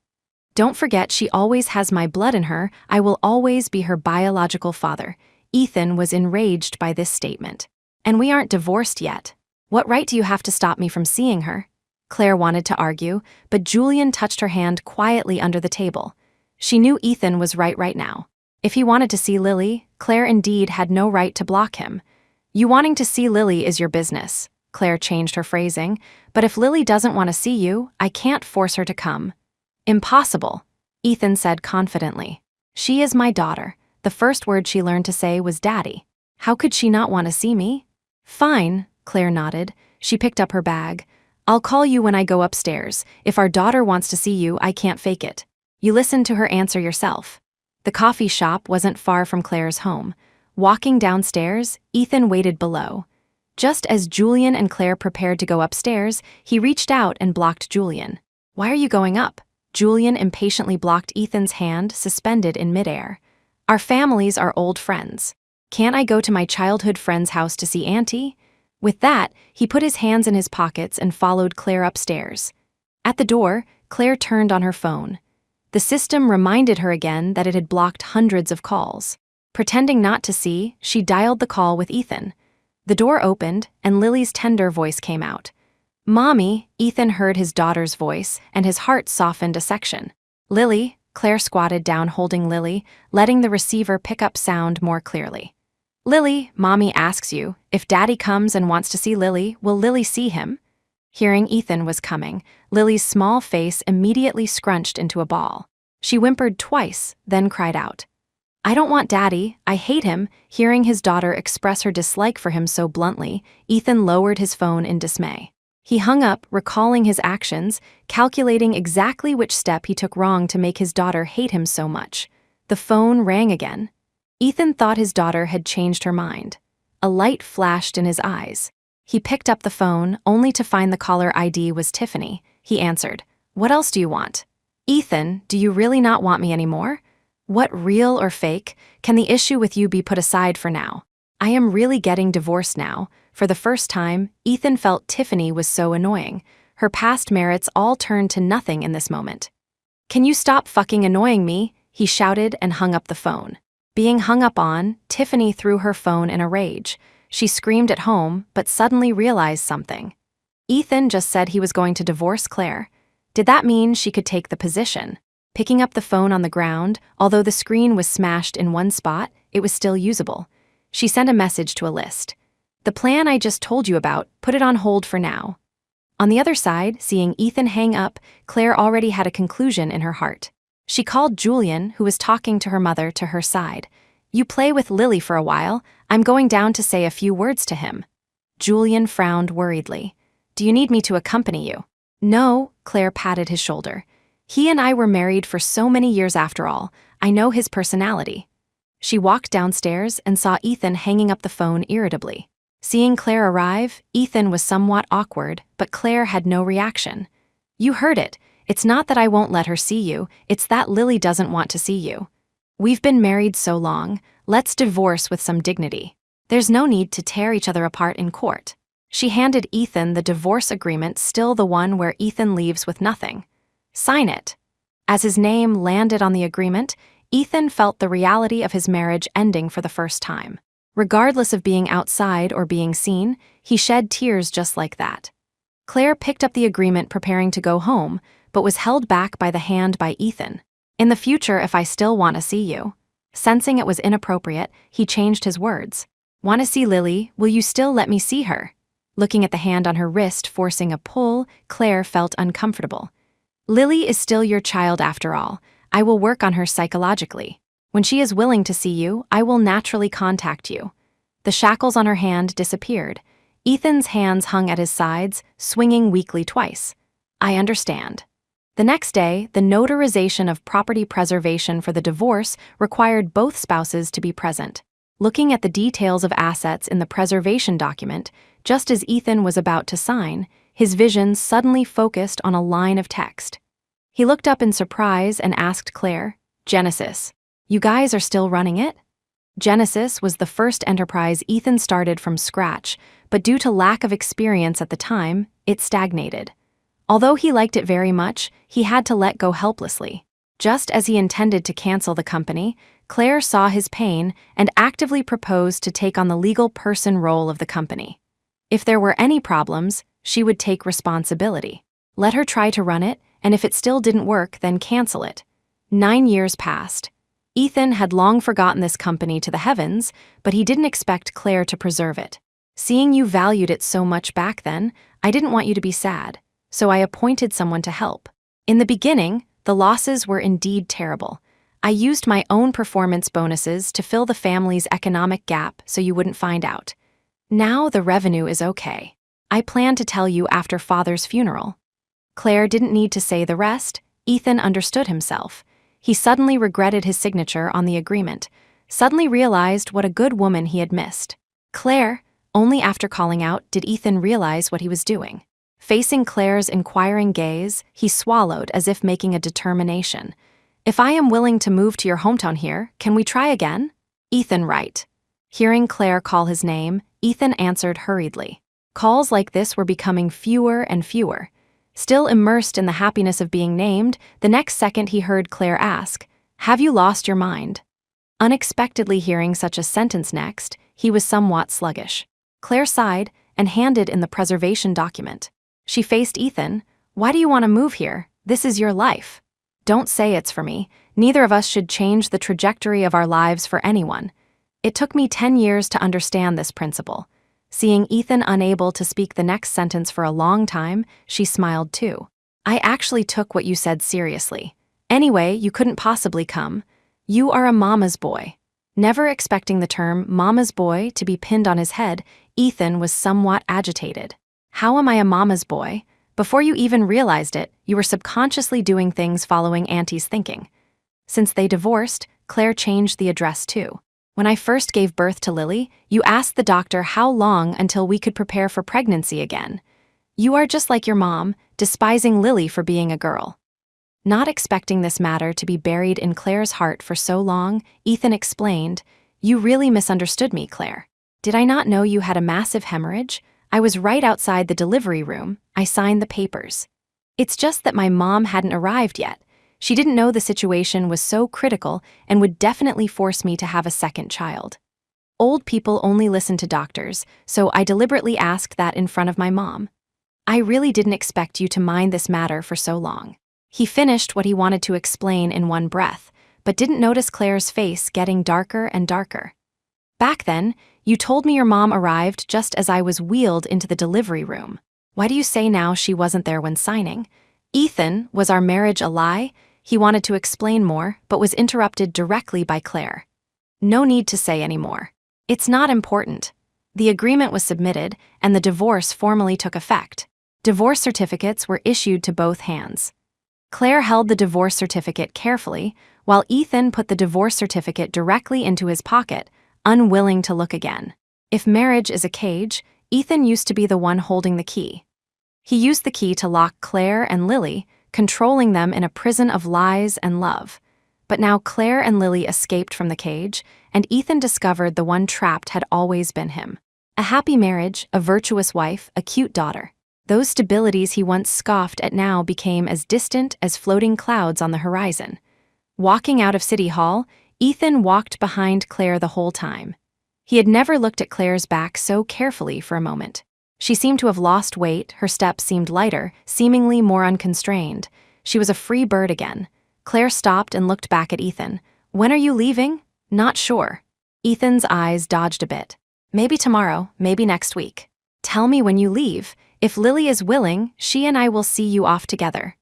Don't forget she always has my blood in her. I will always be her biological father. Ethan was enraged by this statement. And we aren't divorced yet. What right do you have to stop me from seeing her? Claire wanted to argue, but Julian touched her hand quietly under the table. She knew Ethan was right now. If he wanted to see Lily, Claire indeed had no right to block him. You wanting to see Lily is your business. Claire changed her phrasing, but if Lily doesn't want to see you, I can't force her to come. Impossible, Ethan said confidently. She is my daughter. The first word she learned to say was Daddy. How could she not want to see me? Fine, Claire nodded. She picked up her bag. I'll call you when I go upstairs. If our daughter wants to see you, I can't fake it. You listened to her answer yourself. The coffee shop wasn't far from Claire's home. Walking downstairs, Ethan waited below. Just as Julian and Claire prepared to go upstairs, he reached out and blocked Julian. Why are you going up? Julian impatiently blocked Ethan's hand, suspended in midair. Our families are old friends. Can't I go to my childhood friend's house to see Auntie? With that, he put his hands in his pockets and followed Claire upstairs. At the door, Claire turned on her phone. The system reminded her again that it had blocked hundreds of calls. Pretending not to see, she dialed the call with Ethan. The door opened, and Lily's tender voice came out. Mommy, Ethan heard his daughter's voice, and his heart softened a section. Lily, Claire squatted down holding Lily, letting the receiver pick up sound more clearly. Lily, Mommy asks you, if Daddy comes and wants to see Lily, will Lily see him? Hearing Ethan was coming, Lily's small face immediately scrunched into a ball. She whimpered twice, then cried out. I don't want Daddy, I hate him. Hearing his daughter express her dislike for him so bluntly, Ethan lowered his phone in dismay. He hung up, recalling his actions, calculating exactly which step he took wrong to make his daughter hate him so much. The phone rang again. Ethan thought his daughter had changed her mind. A light flashed in his eyes. He picked up the phone, only to find the caller ID was Tiffany. He answered, What else do you want? Ethan, do you really not want me anymore? What, real or fake? Can the issue with you be put aside for now? I am really getting divorced now. For the first time, Ethan felt Tiffany was so annoying. Her past merits all turned to nothing in this moment. Can you stop fucking annoying me? He shouted and hung up the phone. Being hung up on, Tiffany threw her phone in a rage. She screamed at home, but suddenly realized something. Ethan just said he was going to divorce Claire. Did that mean she could take the position? Picking up the phone on the ground, although the screen was smashed in one spot, it was still usable. She sent a message to a list. The plan I just told you about, put it on hold for now. On the other side, seeing Ethan hang up, Claire already had a conclusion in her heart. She called Julian, who was talking to her mother, to her side. You play with Lily for a while. I'm going down to say a few words to him. Julian frowned worriedly. Do you need me to accompany you? No, Claire patted his shoulder. He and I were married for so many years after all. I know his personality. She walked downstairs and saw Ethan hanging up the phone irritably. Seeing Claire arrive, Ethan was somewhat awkward, but Claire had no reaction. You heard it. It's not that I won't let her see you, it's that Lily doesn't want to see you. We've been married so long, let's divorce with some dignity. There's no need to tear each other apart in court. She handed Ethan the divorce agreement, still the one where Ethan leaves with nothing. Sign it. As his name landed on the agreement, Ethan felt the reality of his marriage ending for the first time. Regardless of being outside or being seen, he shed tears just like that. Claire picked up the agreement preparing to go home, but was held back by the hand by Ethan. In the future, if I still want to see you. Sensing it was inappropriate, he changed his words. Want to see Lily? Will you still let me see her? Looking at the hand on her wrist forcing a pull, Claire felt uncomfortable. Lily is still your child after all. I will work on her psychologically. When she is willing to see you, I will naturally contact you. The shackles on her hand disappeared. Ethan's hands hung at his sides, swinging weakly twice. I understand. The next day, the notarization of property preservation for the divorce required both spouses to be present. Looking at the details of assets in the preservation document, just as Ethan was about to sign, his vision suddenly focused on a line of text. He looked up in surprise and asked Claire, Genesis, you guys are still running it? Genesis was the first enterprise Ethan started from scratch, but due to lack of experience at the time, it stagnated. Although he liked it very much, he had to let go helplessly. Just as he intended to cancel the company, Claire saw his pain and actively proposed to take on the legal person role of the company. If there were any problems, she would take responsibility. Let her try to run it, and if it still didn't work, then cancel it. 9 years passed. Ethan had long forgotten this company to the heavens, but he didn't expect Claire to preserve it. Seeing you valued it so much back then, I didn't want you to be sad, so I appointed someone to help. In the beginning, the losses were indeed terrible. I used my own performance bonuses to fill the family's economic gap so you wouldn't find out. Now the revenue is okay. I plan to tell you after Father's funeral. Claire didn't need to say the rest. Ethan understood himself. He suddenly regretted his signature on the agreement, suddenly realized what a good woman he had missed. Claire, only after calling out did Ethan realize what he was doing. Facing Claire's inquiring gaze, he swallowed as if making a determination. If I am willing to move to your hometown here, can we try again? Ethan, right. Hearing Claire call his name, Ethan answered hurriedly. Calls like this were becoming fewer and fewer. Still immersed in the happiness of being named, the next second he heard Claire ask, Have you lost your mind? Unexpectedly hearing such a sentence next, he was somewhat sluggish. Claire sighed and handed in the preservation document. She faced Ethan. Why do you want to move here? This is your life. Don't say it's for me. Neither of us should change the trajectory of our lives for anyone. It took me 10 years to understand this principle. Seeing Ethan unable to speak the next sentence for a long time, she smiled too. I actually took what you said seriously. Anyway, you couldn't possibly come. You are a mama's boy. Never expecting the term mama's boy to be pinned on his head, Ethan was somewhat agitated. How am I a mama's boy? Before you even realized it, you were subconsciously doing things following Auntie's thinking. Since they divorced, Claire changed the address too. When I first gave birth to Lily, you asked the doctor how long until we could prepare for pregnancy again. You are just like your mom, despising Lily for being a girl. Not expecting this matter to be buried in Claire's heart for so long, Ethan explained, You really misunderstood me, Claire. Did I not know you had a massive hemorrhage? I was right outside the delivery room. I signed the papers. It's just that my mom hadn't arrived yet. She didn't know the situation was so critical and would definitely force me to have a second child. Old people only listen to doctors, so I deliberately asked that in front of my mom. I really didn't expect you to mind this matter for so long. He finished what he wanted to explain in one breath, but didn't notice Claire's face getting darker and darker. Back then, you told me your mom arrived just as I was wheeled into the delivery room. Why do you say now she wasn't there when signing? Ethan, was our marriage a lie? He wanted to explain more, but was interrupted directly by Claire. No need to say any more. It's not important. The agreement was submitted, and the divorce formally took effect. Divorce certificates were issued to both hands. Claire held the divorce certificate carefully, while Ethan put the divorce certificate directly into his pocket, unwilling to look again. If marriage is a cage, Ethan used to be the one holding the key. He used the key to lock Claire and Lily, controlling them in a prison of lies and love. But now Claire and Lily escaped from the cage, and Ethan discovered the one trapped had always been him. A happy marriage, a virtuous wife, a cute daughter. Those stabilities he once scoffed at now became as distant as floating clouds on the horizon. Walking out of City Hall, Ethan walked behind Claire the whole time. He had never looked at Claire's back so carefully for a moment. She seemed to have lost weight, her steps seemed lighter, seemingly more unconstrained. She was a free bird again. Claire stopped and looked back at Ethan. When are you leaving? Not sure. Ethan's eyes dodged a bit. Maybe tomorrow, maybe next week. Tell me when you leave. If Lily is willing, she and I will see you off together.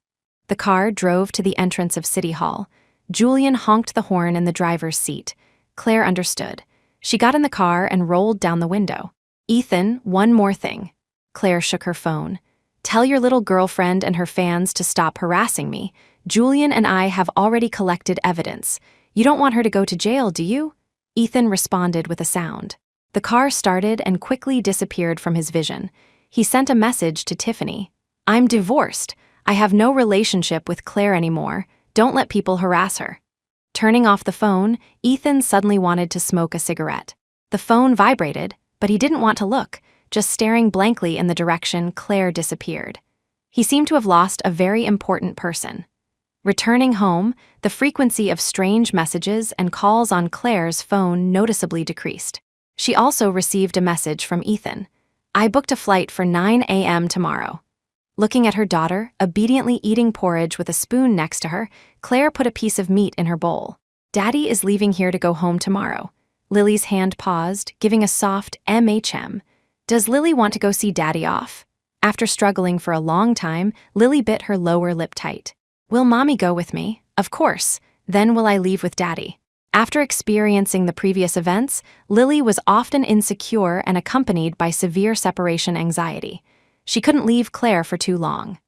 The car drove to the entrance of City Hall. Julian honked the horn in the driver's seat. Claire understood. She got in the car and rolled down the window. Ethan, one more thing. Claire shook her phone. Tell your little girlfriend and her fans to stop harassing me. Julian and I have already collected evidence. You don't want her to go to jail, do you? Ethan responded with a sound. The car started and quickly disappeared from his vision. He sent a message to Tiffany. I'm divorced. I have no relationship with Claire anymore. Don't let people harass her. Turning off the phone, Ethan suddenly wanted to smoke a cigarette. The phone vibrated, but he didn't want to look, just staring blankly in the direction Claire disappeared. He seemed to have lost a very important person. Returning home, the frequency of strange messages and calls on Claire's phone noticeably decreased. She also received a message from Ethan. I booked a flight for 9 a.m. tomorrow. Looking at her daughter, obediently eating porridge with a spoon next to her, Claire put a piece of meat in her bowl. Daddy is leaving here to go home tomorrow. Lily's hand paused, giving a soft MHM. Does Lily want to go see Daddy off? After struggling for a long time, Lily bit her lower lip tight. Will Mommy go with me? Of course. Then will I leave with Daddy? After experiencing the previous events, Lily was often insecure and accompanied by severe separation anxiety. She couldn't leave Claire for too long.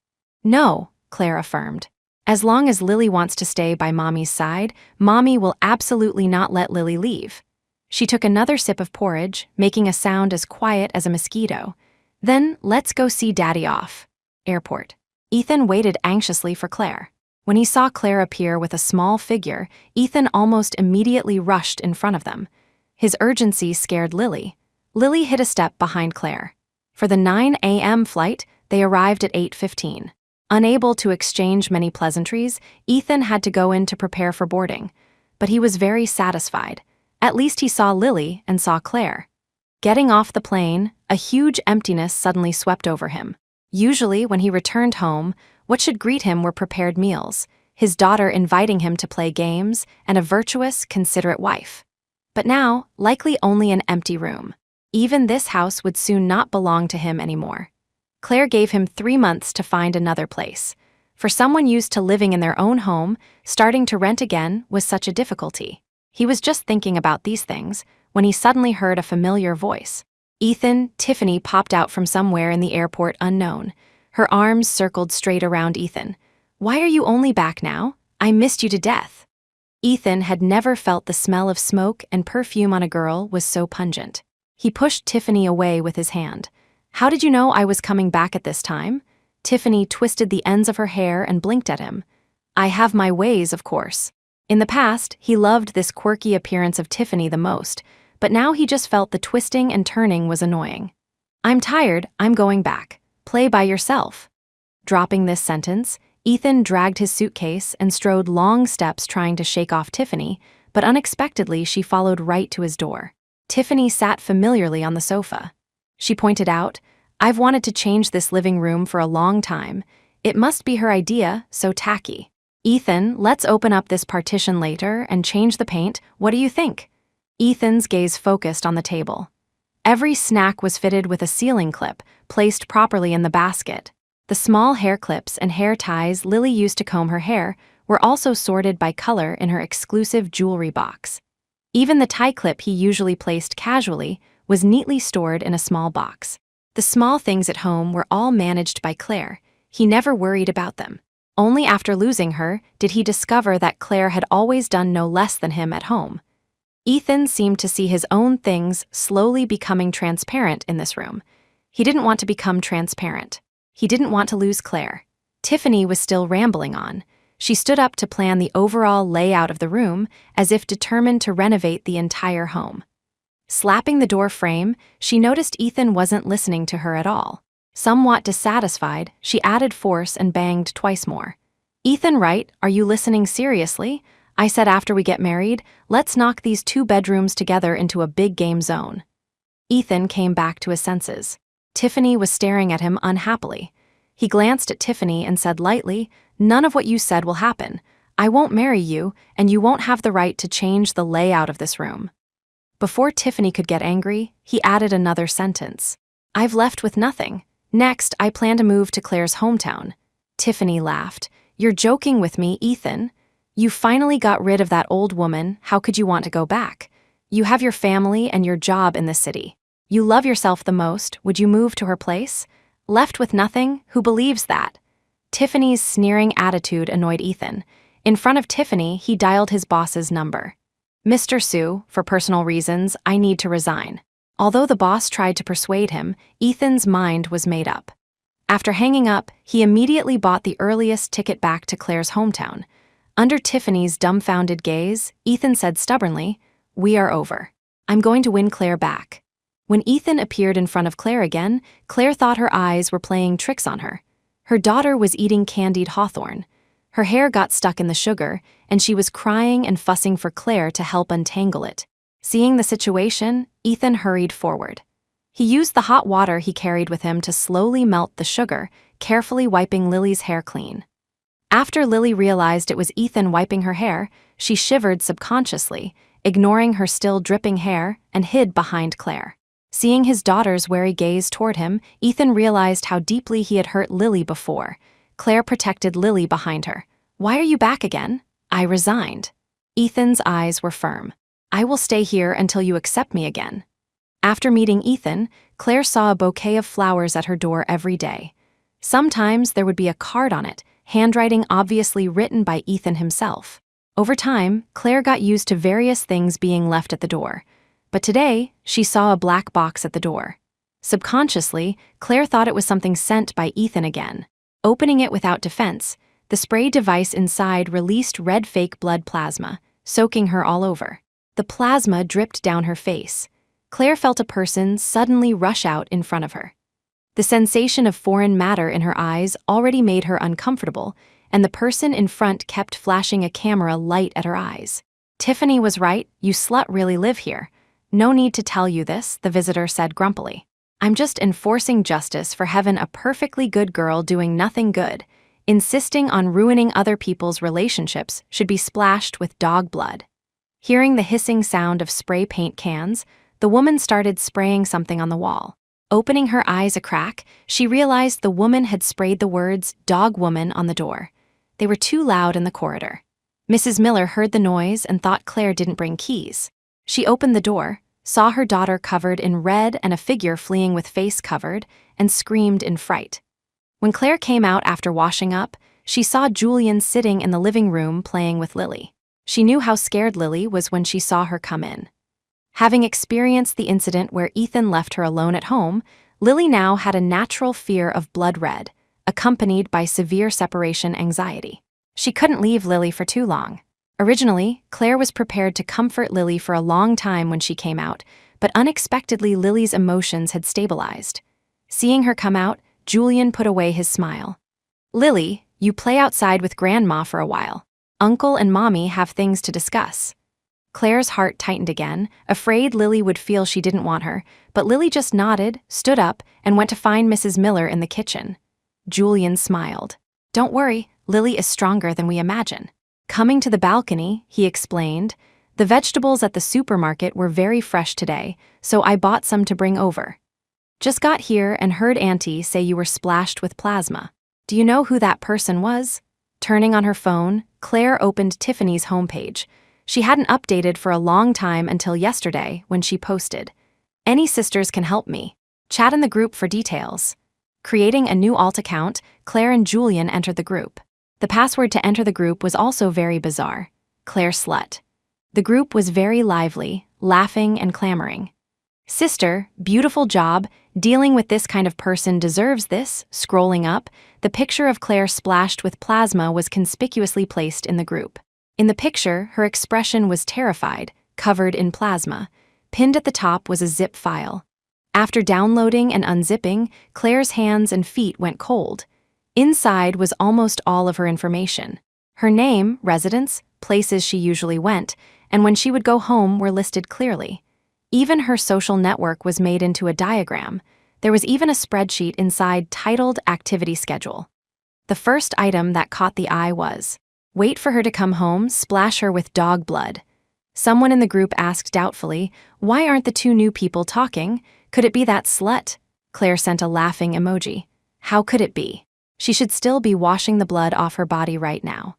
No, Claire affirmed. As long as Lily wants to stay by Mommy's side, Mommy will absolutely not let Lily leave. She took another sip of porridge, making a sound as quiet as a mosquito. Then, let's go see Daddy off. Airport. Ethan waited anxiously for Claire. When he saw Claire appear with a small figure, Ethan almost immediately rushed in front of them. His urgency scared Lily. Lily hid a step behind Claire. For the 9 a.m. flight, they arrived at 8:15. Unable to exchange many pleasantries, Ethan had to go in to prepare for boarding. But he was very satisfied. At least he saw Lily and saw Claire. Getting off the plane, a huge emptiness suddenly swept over him. Usually, when he returned home, what should greet him were prepared meals, his daughter inviting him to play games, and a virtuous, considerate wife. But now, likely only an empty room. Even this house would soon not belong to him anymore. Claire gave him 3 months to find another place. For someone used to living in their own home, starting to rent again was such a difficulty. He was just thinking about these things when he suddenly heard a familiar voice. Ethan, Tiffany popped out from somewhere in the airport unknown. Her arms circled straight around Ethan. Why are you only back now? I missed you to death. Ethan had never felt the smell of smoke and perfume on a girl was so pungent. He pushed Tiffany away with his hand. How did you know I was coming back at this time? Tiffany twisted the ends of her hair and blinked at him. I have my ways, of course. In the past, he loved this quirky appearance of Tiffany the most, but now he just felt the twisting and turning was annoying. I'm tired, I'm going back. Play by yourself. Dropping this sentence, Ethan dragged his suitcase and strode long steps trying to shake off Tiffany, but unexpectedly she followed right to his door. Tiffany sat familiarly on the sofa. She pointed out, I've wanted to change this living room for a long time. It must be her idea, so tacky. Ethan, let's open up this partition later and change the paint. What do you think? Ethan's gaze focused on the table. Every snack was fitted with a ceiling clip, placed properly in the basket. The small hair clips and hair ties Lily used to comb her hair were also sorted by color in her exclusive jewelry box. Even the tie clip he usually placed casually was neatly stored in a small box. The small things at home were all managed by Claire. He never worried about them. Only after losing her did he discover that Claire had always done no less than him at home. Ethan seemed to see his own things slowly becoming transparent in this room. He didn't want to become transparent. He didn't want to lose Claire. Tiffany was still rambling on. She stood up to plan the overall layout of the room, as if determined to renovate the entire home. Slapping the door frame, she noticed Ethan wasn't listening to her at all. Somewhat dissatisfied, she added force and banged twice more. Ethan, right? Are you listening seriously? I said after we get married, let's knock these 2 bedrooms together into a big game zone. Ethan came back to his senses. Tiffany was staring at him unhappily. He glanced at Tiffany and said lightly, none of what you said will happen. I won't marry you, and you won't have the right to change the layout of this room. Before Tiffany could get angry, he added another sentence. I've left with nothing. Next, I plan to move to Claire's hometown. Tiffany laughed. You're joking with me, Ethan. You finally got rid of that old woman, how could you want to go back? You have your family and your job in the city. You love yourself the most, would you move to her place? Left with nothing? Who believes that? Tiffany's sneering attitude annoyed Ethan. In front of Tiffany, he dialed his boss's number. Mr. Sue, for personal reasons, I need to resign. Although the boss tried to persuade him, Ethan's mind was made up. After hanging up, he immediately bought the earliest ticket back to Claire's hometown. Under Tiffany's dumbfounded gaze, Ethan said stubbornly, We are over. I'm going to win Claire back. When Ethan appeared in front of Claire again, Claire thought her eyes were playing tricks on her. Her daughter was eating candied hawthorn. Her hair got stuck in the sugar, and she was crying and fussing for Claire to help untangle it. Seeing the situation, Ethan hurried forward. He used the hot water he carried with him to slowly melt the sugar, carefully wiping Lily's hair clean. After Lily realized it was Ethan wiping her hair, she shivered subconsciously, ignoring her still dripping hair, and hid behind Claire. Seeing his daughter's wary gaze toward him, Ethan realized how deeply he had hurt Lily before. Claire protected Lily behind her. Why are you back again? I resigned. Ethan's eyes were firm. I will stay here until you accept me again. After meeting Ethan, Claire saw a bouquet of flowers at her door every day. Sometimes there would be a card on it, handwriting obviously written by Ethan himself. Over time, Claire got used to various things being left at the door. But today, she saw a black box at the door. Subconsciously, Claire thought it was something sent by Ethan again. Opening it without defense, the spray device inside released red fake blood plasma, soaking her all over. The plasma dripped down her face. Claire felt a person suddenly rush out in front of her. The sensation of foreign matter in her eyes already made her uncomfortable, and the person in front kept flashing a camera light at her eyes. Tiffany was right, you slut really live here. No need to tell you this, the visitor said grumpily. I'm just enforcing justice for having a perfectly good girl doing nothing good. Insisting on ruining other people's relationships should be splashed with dog blood. Hearing the hissing sound of spray paint cans, the woman started spraying something on the wall. Opening her eyes a crack, she realized the woman had sprayed the words "dog woman" on the door. They were too loud in the corridor. Mrs. Miller heard the noise and thought Claire didn't bring keys. She opened the door, saw her daughter covered in red and a figure fleeing with face covered, and screamed in fright. When Claire came out after washing up, she saw Julian sitting in the living room playing with Lily. She knew how scared Lily was when she saw her come in. Having experienced the incident where Ethan left her alone at home, Lily now had a natural fear of blood red, accompanied by severe separation anxiety. She couldn't leave Lily for too long. Originally, Claire was prepared to comfort Lily for a long time when she came out, but unexpectedly Lily's emotions had stabilized. Seeing her come out, Julian put away his smile. Lily, you play outside with Grandma for a while. Uncle and Mommy have things to discuss. Claire's heart tightened again, afraid Lily would feel she didn't want her, but Lily just nodded, stood up, and went to find Mrs. Miller in the kitchen. Julian smiled. Don't worry, Lily is stronger than we imagine. Coming to the balcony, he explained, the vegetables at the supermarket were very fresh today, so I bought some to bring over. Just got here and heard Auntie say you were splashed with plasma. Do you know who that person was? Turning on her phone, Claire opened Tiffany's homepage. She hadn't updated for a long time until yesterday when she posted, Any sisters can help me. Chat in the group for details. Creating a new alt account, Claire and Julian entered the group. The password to enter the group was also very bizarre. Claire Slut. The group was very lively, laughing and clamoring. Sister, beautiful job, dealing with this kind of person deserves this. Scrolling up, the picture of Claire splashed with plasma was conspicuously placed in the group. In the picture, her expression was terrified, covered in plasma. Pinned at the top was a zip file. After downloading and unzipping, Claire's hands and feet went cold. Inside was almost all of her information. Her name, residence, places she usually went, and when she would go home were listed clearly. Even her social network was made into a diagram. There was even a spreadsheet inside titled Activity Schedule. The first item that caught the eye was, Wait for her to come home, splash her with dog blood. Someone in the group asked doubtfully, why aren't the two new people talking? Could it be that slut? Claire sent a laughing emoji. How could it be? She should still be washing the blood off her body right now.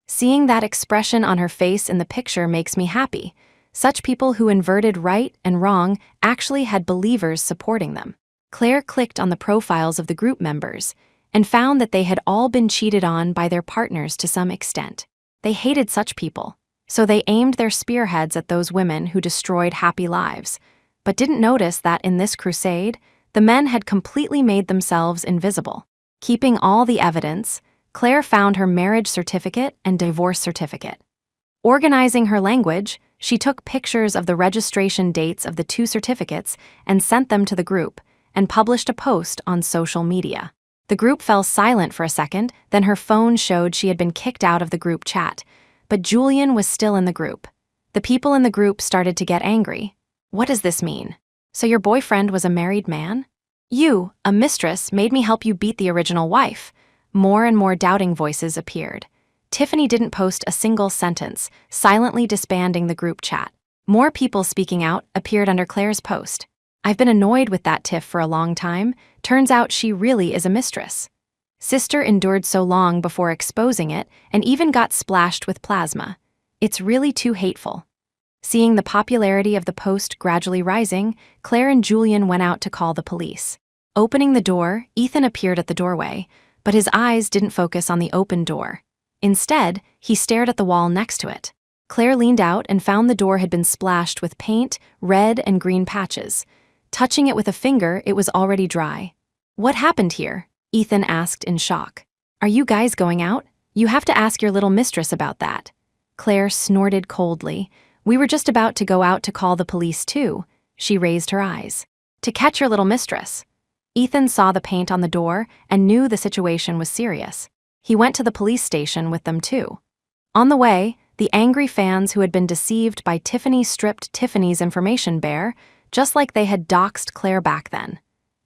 Seeing that expression on her face in the picture makes me happy. Such people who inverted right and wrong actually had believers supporting them. Claire clicked on the profiles of the group members and found that they had all been cheated on by their partners to some extent. They hated such people, so they aimed their spearheads at those women who destroyed happy lives, but didn't notice that in this crusade, the men had completely made themselves invisible. Keeping all the evidence, Claire found her marriage certificate and divorce certificate. Organizing her language, she took pictures of the registration dates of the two certificates and sent them to the group, and published a post on social media. The group fell silent for a second, then her phone showed she had been kicked out of the group chat, but Julian was still in the group. The people in the group started to get angry. What does this mean? So your boyfriend was a married man? You, a mistress, made me help you beat the original wife. More and more doubting voices appeared. Tiffany didn't post a single sentence, silently disbanding the group chat. More people speaking out appeared under Claire's post. I've been annoyed with that Tiff for a long time. Turns out she really is a mistress. Sister endured so long before exposing it and even got splashed with plasma. It's really too hateful. Seeing the popularity of the post gradually rising, Claire and Julian went out to call the police. Opening the door, Ethan appeared at the doorway, but his eyes didn't focus on the open door. Instead, he stared at the wall next to it. Claire leaned out and found the door had been splashed with paint, red and green patches. Touching it with a finger, it was already dry. What happened here? Ethan asked in shock. Are you guys going out? You have to ask your little mistress about that. Claire snorted coldly. We were just about to go out to call the police too. She raised her eyes. To catch your little mistress. Ethan saw the paint on the door and knew the situation was serious. He went to the police station with them too. On the way, the angry fans who had been deceived by Tiffany stripped Tiffany's information bare, just like they had doxed Claire back then.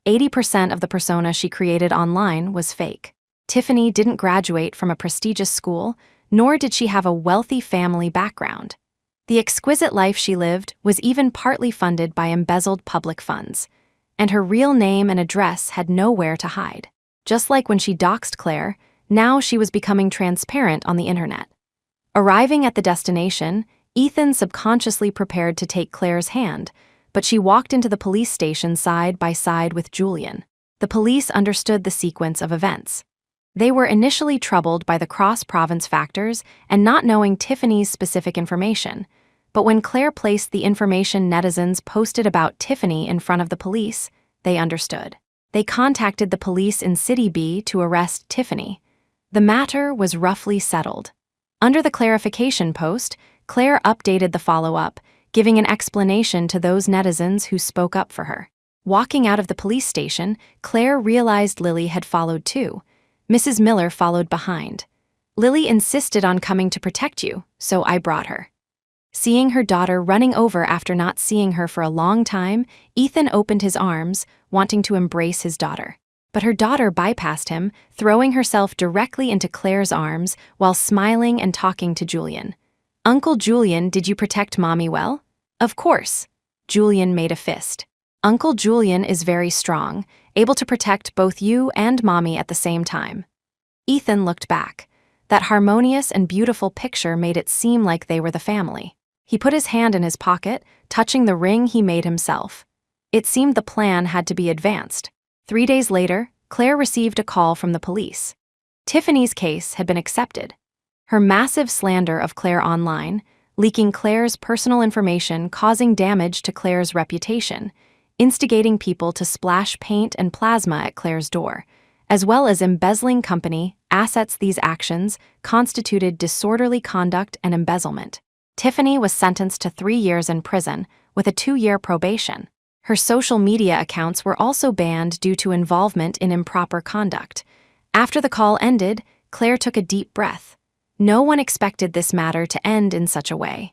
80% of the persona she created online was fake. Tiffany didn't graduate from a prestigious school, nor did she have a wealthy family background. The exquisite life she lived was even partly funded by embezzled public funds, and her real name and address had nowhere to hide. Just like when she doxed Claire, now she was becoming transparent on the internet. Arriving at the destination, Ethan subconsciously prepared to take Claire's hand, but she walked into the police station side by side with Julian. The police understood the sequence of events. They were initially troubled by the cross-province factors and not knowing Tiffany's specific information, but when Claire placed the information netizens posted about Tiffany in front of the police, they understood. They contacted the police in City B to arrest Tiffany. The matter was roughly settled. Under the clarification post, Claire updated the follow-up, giving an explanation to those netizens who spoke up for her. Walking out of the police station, Claire realized Lily had followed too. Mrs. Miller followed behind. Lily insisted on coming to protect you, so I brought her. Seeing her daughter running over after not seeing her for a long time, Ethan opened his arms, wanting to embrace his daughter. But her daughter bypassed him, throwing herself directly into Claire's arms while smiling and talking to Julian. Uncle Julian, did you protect Mommy well? Of course. Julian made a fist. Uncle Julian is very strong, able to protect both you and Mommy at the same time. Ethan looked back. That harmonious and beautiful picture made it seem like they were the family. He put his hand in his pocket, touching the ring he made himself. It seemed the plan had to be advanced. 3 days later, Claire received a call from the police. Tiffany's case had been accepted. Her massive slander of Claire online, leaking Claire's personal information causing damage to Claire's reputation, instigating people to splash paint and plasma at Claire's door, as well as embezzling company assets. These actions constituted disorderly conduct and embezzlement. Tiffany was sentenced to 3 years in prison with a 2-year probation. Her social media accounts were also banned due to involvement in improper conduct. After the call ended, Claire took a deep breath. No one expected this matter to end in such a way.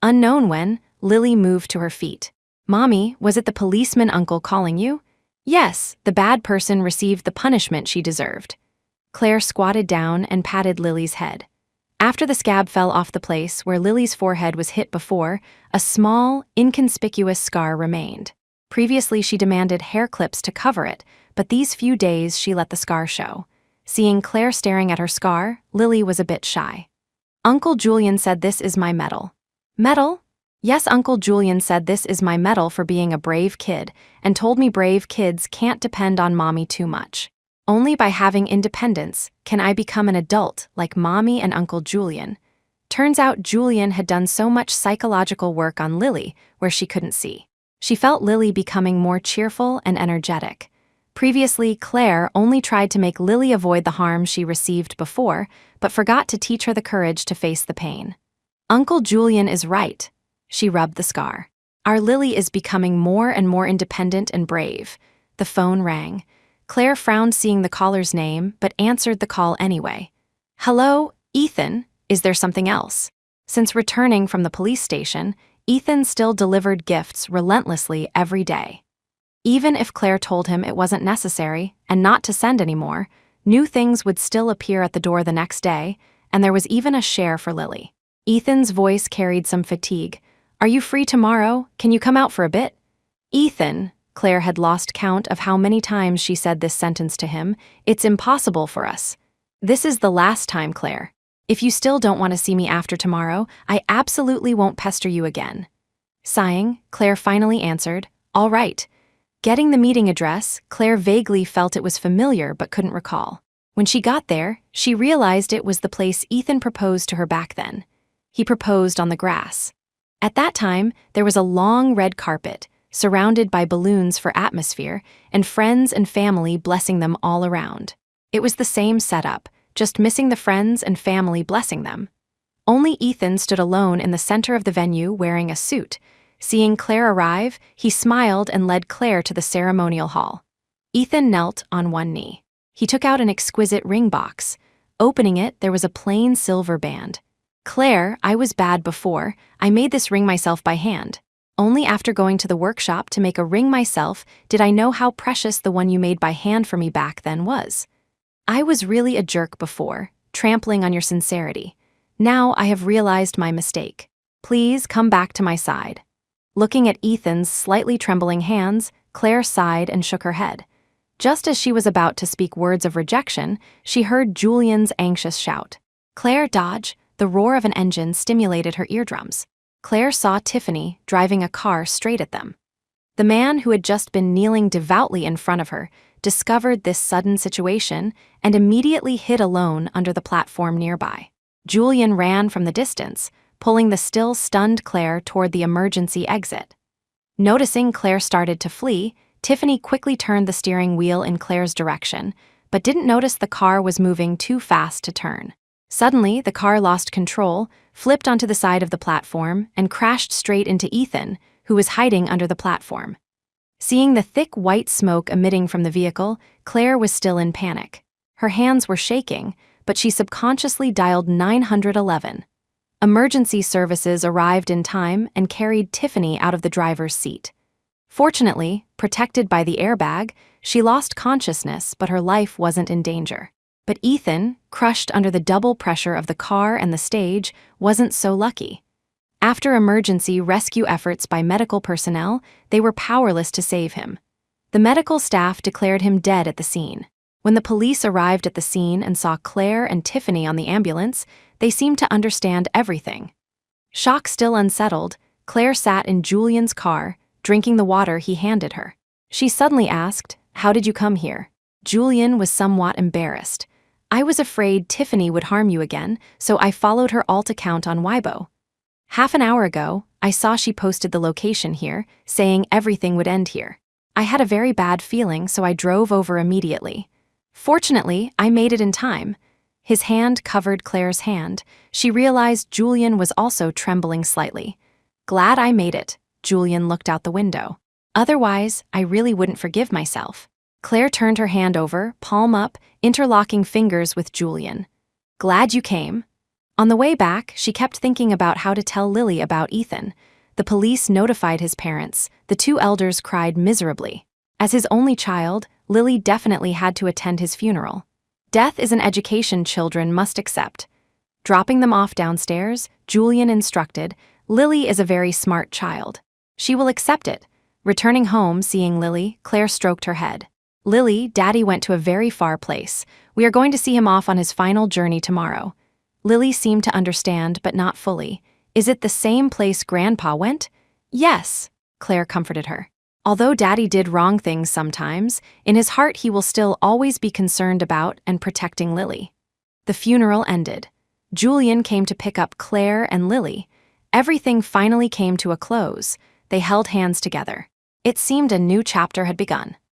Unknown when, Lily moved to her feet. Mommy, was it the policeman uncle calling you? Yes, the bad person received the punishment she deserved. Claire squatted down and patted Lily's head. After the scab fell off the place where Lily's forehead was hit before, a small, inconspicuous scar remained. Previously, she demanded hair clips to cover it, but these few days she let the scar show. Seeing Claire staring at her scar, Lily was a bit shy. Uncle Julian said this is my medal. Medal? Yes, Uncle Julian said this is my medal for being a brave kid, and told me brave kids can't depend on mommy too much. Only by having independence can I become an adult like mommy and Uncle Julian. Turns out Julian had done so much psychological work on Lily where she couldn't see. She felt Lily becoming more cheerful and energetic. Previously, Claire only tried to make Lily avoid the harm she received before, but forgot to teach her the courage to face the pain. Uncle Julian is right. She rubbed the scar. Our Lily is becoming more and more independent and brave. The phone rang. Claire frowned seeing the caller's name, but answered the call anyway. Hello, Ethan, is there something else? Since returning from the police station, Ethan still delivered gifts relentlessly every day. Even if Claire told him it wasn't necessary and not to send anymore, new things would still appear at the door the next day, and there was even a share for Lily. Ethan's voice carried some fatigue. Are you free tomorrow? Can you come out for a bit? Ethan, Claire had lost count of how many times she said this sentence to him, it's impossible for us. This is the last time, Claire. If you still don't want to see me after tomorrow, I absolutely won't pester you again. Sighing, Claire finally answered, all right. Getting the meeting address, Claire vaguely felt it was familiar but couldn't recall. When she got there, she realized it was the place Ethan proposed to her back then. He proposed on the grass. At that time, there was a long red carpet, surrounded by balloons for atmosphere, and friends and family blessing them all around. It was the same setup, just missing the friends and family blessing them. Only Ethan stood alone in the center of the venue wearing a suit. Seeing Claire arrive, he smiled and led Claire to the ceremonial hall. Ethan knelt on one knee. He took out an exquisite ring box. Opening it, there was a plain silver band. Claire, I was bad before. I made this ring myself by hand. Only after going to the workshop to make a ring myself did I know how precious the one you made by hand for me back then was. I was really a jerk before, trampling on your sincerity. Now I have realized my mistake. Please come back to my side. Looking at Ethan's slightly trembling hands, Claire sighed and shook her head. Just as she was about to speak words of rejection, she heard Julian's anxious shout. Claire, dodge! The roar of an engine stimulated her eardrums. Claire saw Tiffany driving a car straight at them. The man who had just been kneeling devoutly in front of her discovered this sudden situation and immediately hid alone under the platform nearby. Julian ran from the distance, pulling the still stunned Claire toward the emergency exit. Noticing Claire started to flee, Tiffany quickly turned the steering wheel in Claire's direction, but didn't notice the car was moving too fast to turn. Suddenly, the car lost control, flipped onto the side of the platform, and crashed straight into Ethan, who was hiding under the platform. Seeing the thick white smoke emitting from the vehicle, Claire was still in panic. Her hands were shaking, but she subconsciously dialed 911. Emergency services arrived in time and carried Tiffany out of the driver's seat. Fortunately, protected by the airbag, she lost consciousness, but her life wasn't in danger. But Ethan, crushed under the double pressure of the car and the stage, wasn't so lucky. After emergency rescue efforts by medical personnel, they were powerless to save him. The medical staff declared him dead at the scene. When the police arrived at the scene and saw Claire and Tiffany on the ambulance, they seemed to understand everything. Shock still unsettled, Claire sat in Julian's car, drinking the water he handed her. She suddenly asked, "How did you come here?" Julian was somewhat embarrassed. "I was afraid Tiffany would harm you again, so I followed her alt account on Weibo. Half an hour ago, I saw she posted the location here, saying everything would end here. I had a very bad feeling, so I drove over immediately. Fortunately, I made it in time." His hand covered Claire's hand. She realized Julian was also trembling slightly. "Glad I made it." Julian looked out the window. "Otherwise, I really wouldn't forgive myself." Claire turned her hand over, palm up, interlocking fingers with Julian. "Glad you came." On the way back, she kept thinking about how to tell Lily about Ethan. The police notified his parents. The two elders cried miserably. As his only child, Lily definitely had to attend his funeral. Death is an education children must accept. Dropping them off downstairs, Julian instructed, "Lily is a very smart child. She will accept it." Returning home, seeing Lily, Claire stroked her head. "Lily, Daddy went to a very far place. We are going to see him off on his final journey tomorrow." Lily seemed to understand, but not fully. "Is it the same place Grandpa went?" "Yes," Claire comforted her. "Although Daddy did wrong things sometimes, in his heart he will still always be concerned about and protecting Lily." The funeral ended. Julian came to pick up Claire and Lily. Everything finally came to a close. They held hands together. It seemed a new chapter had begun.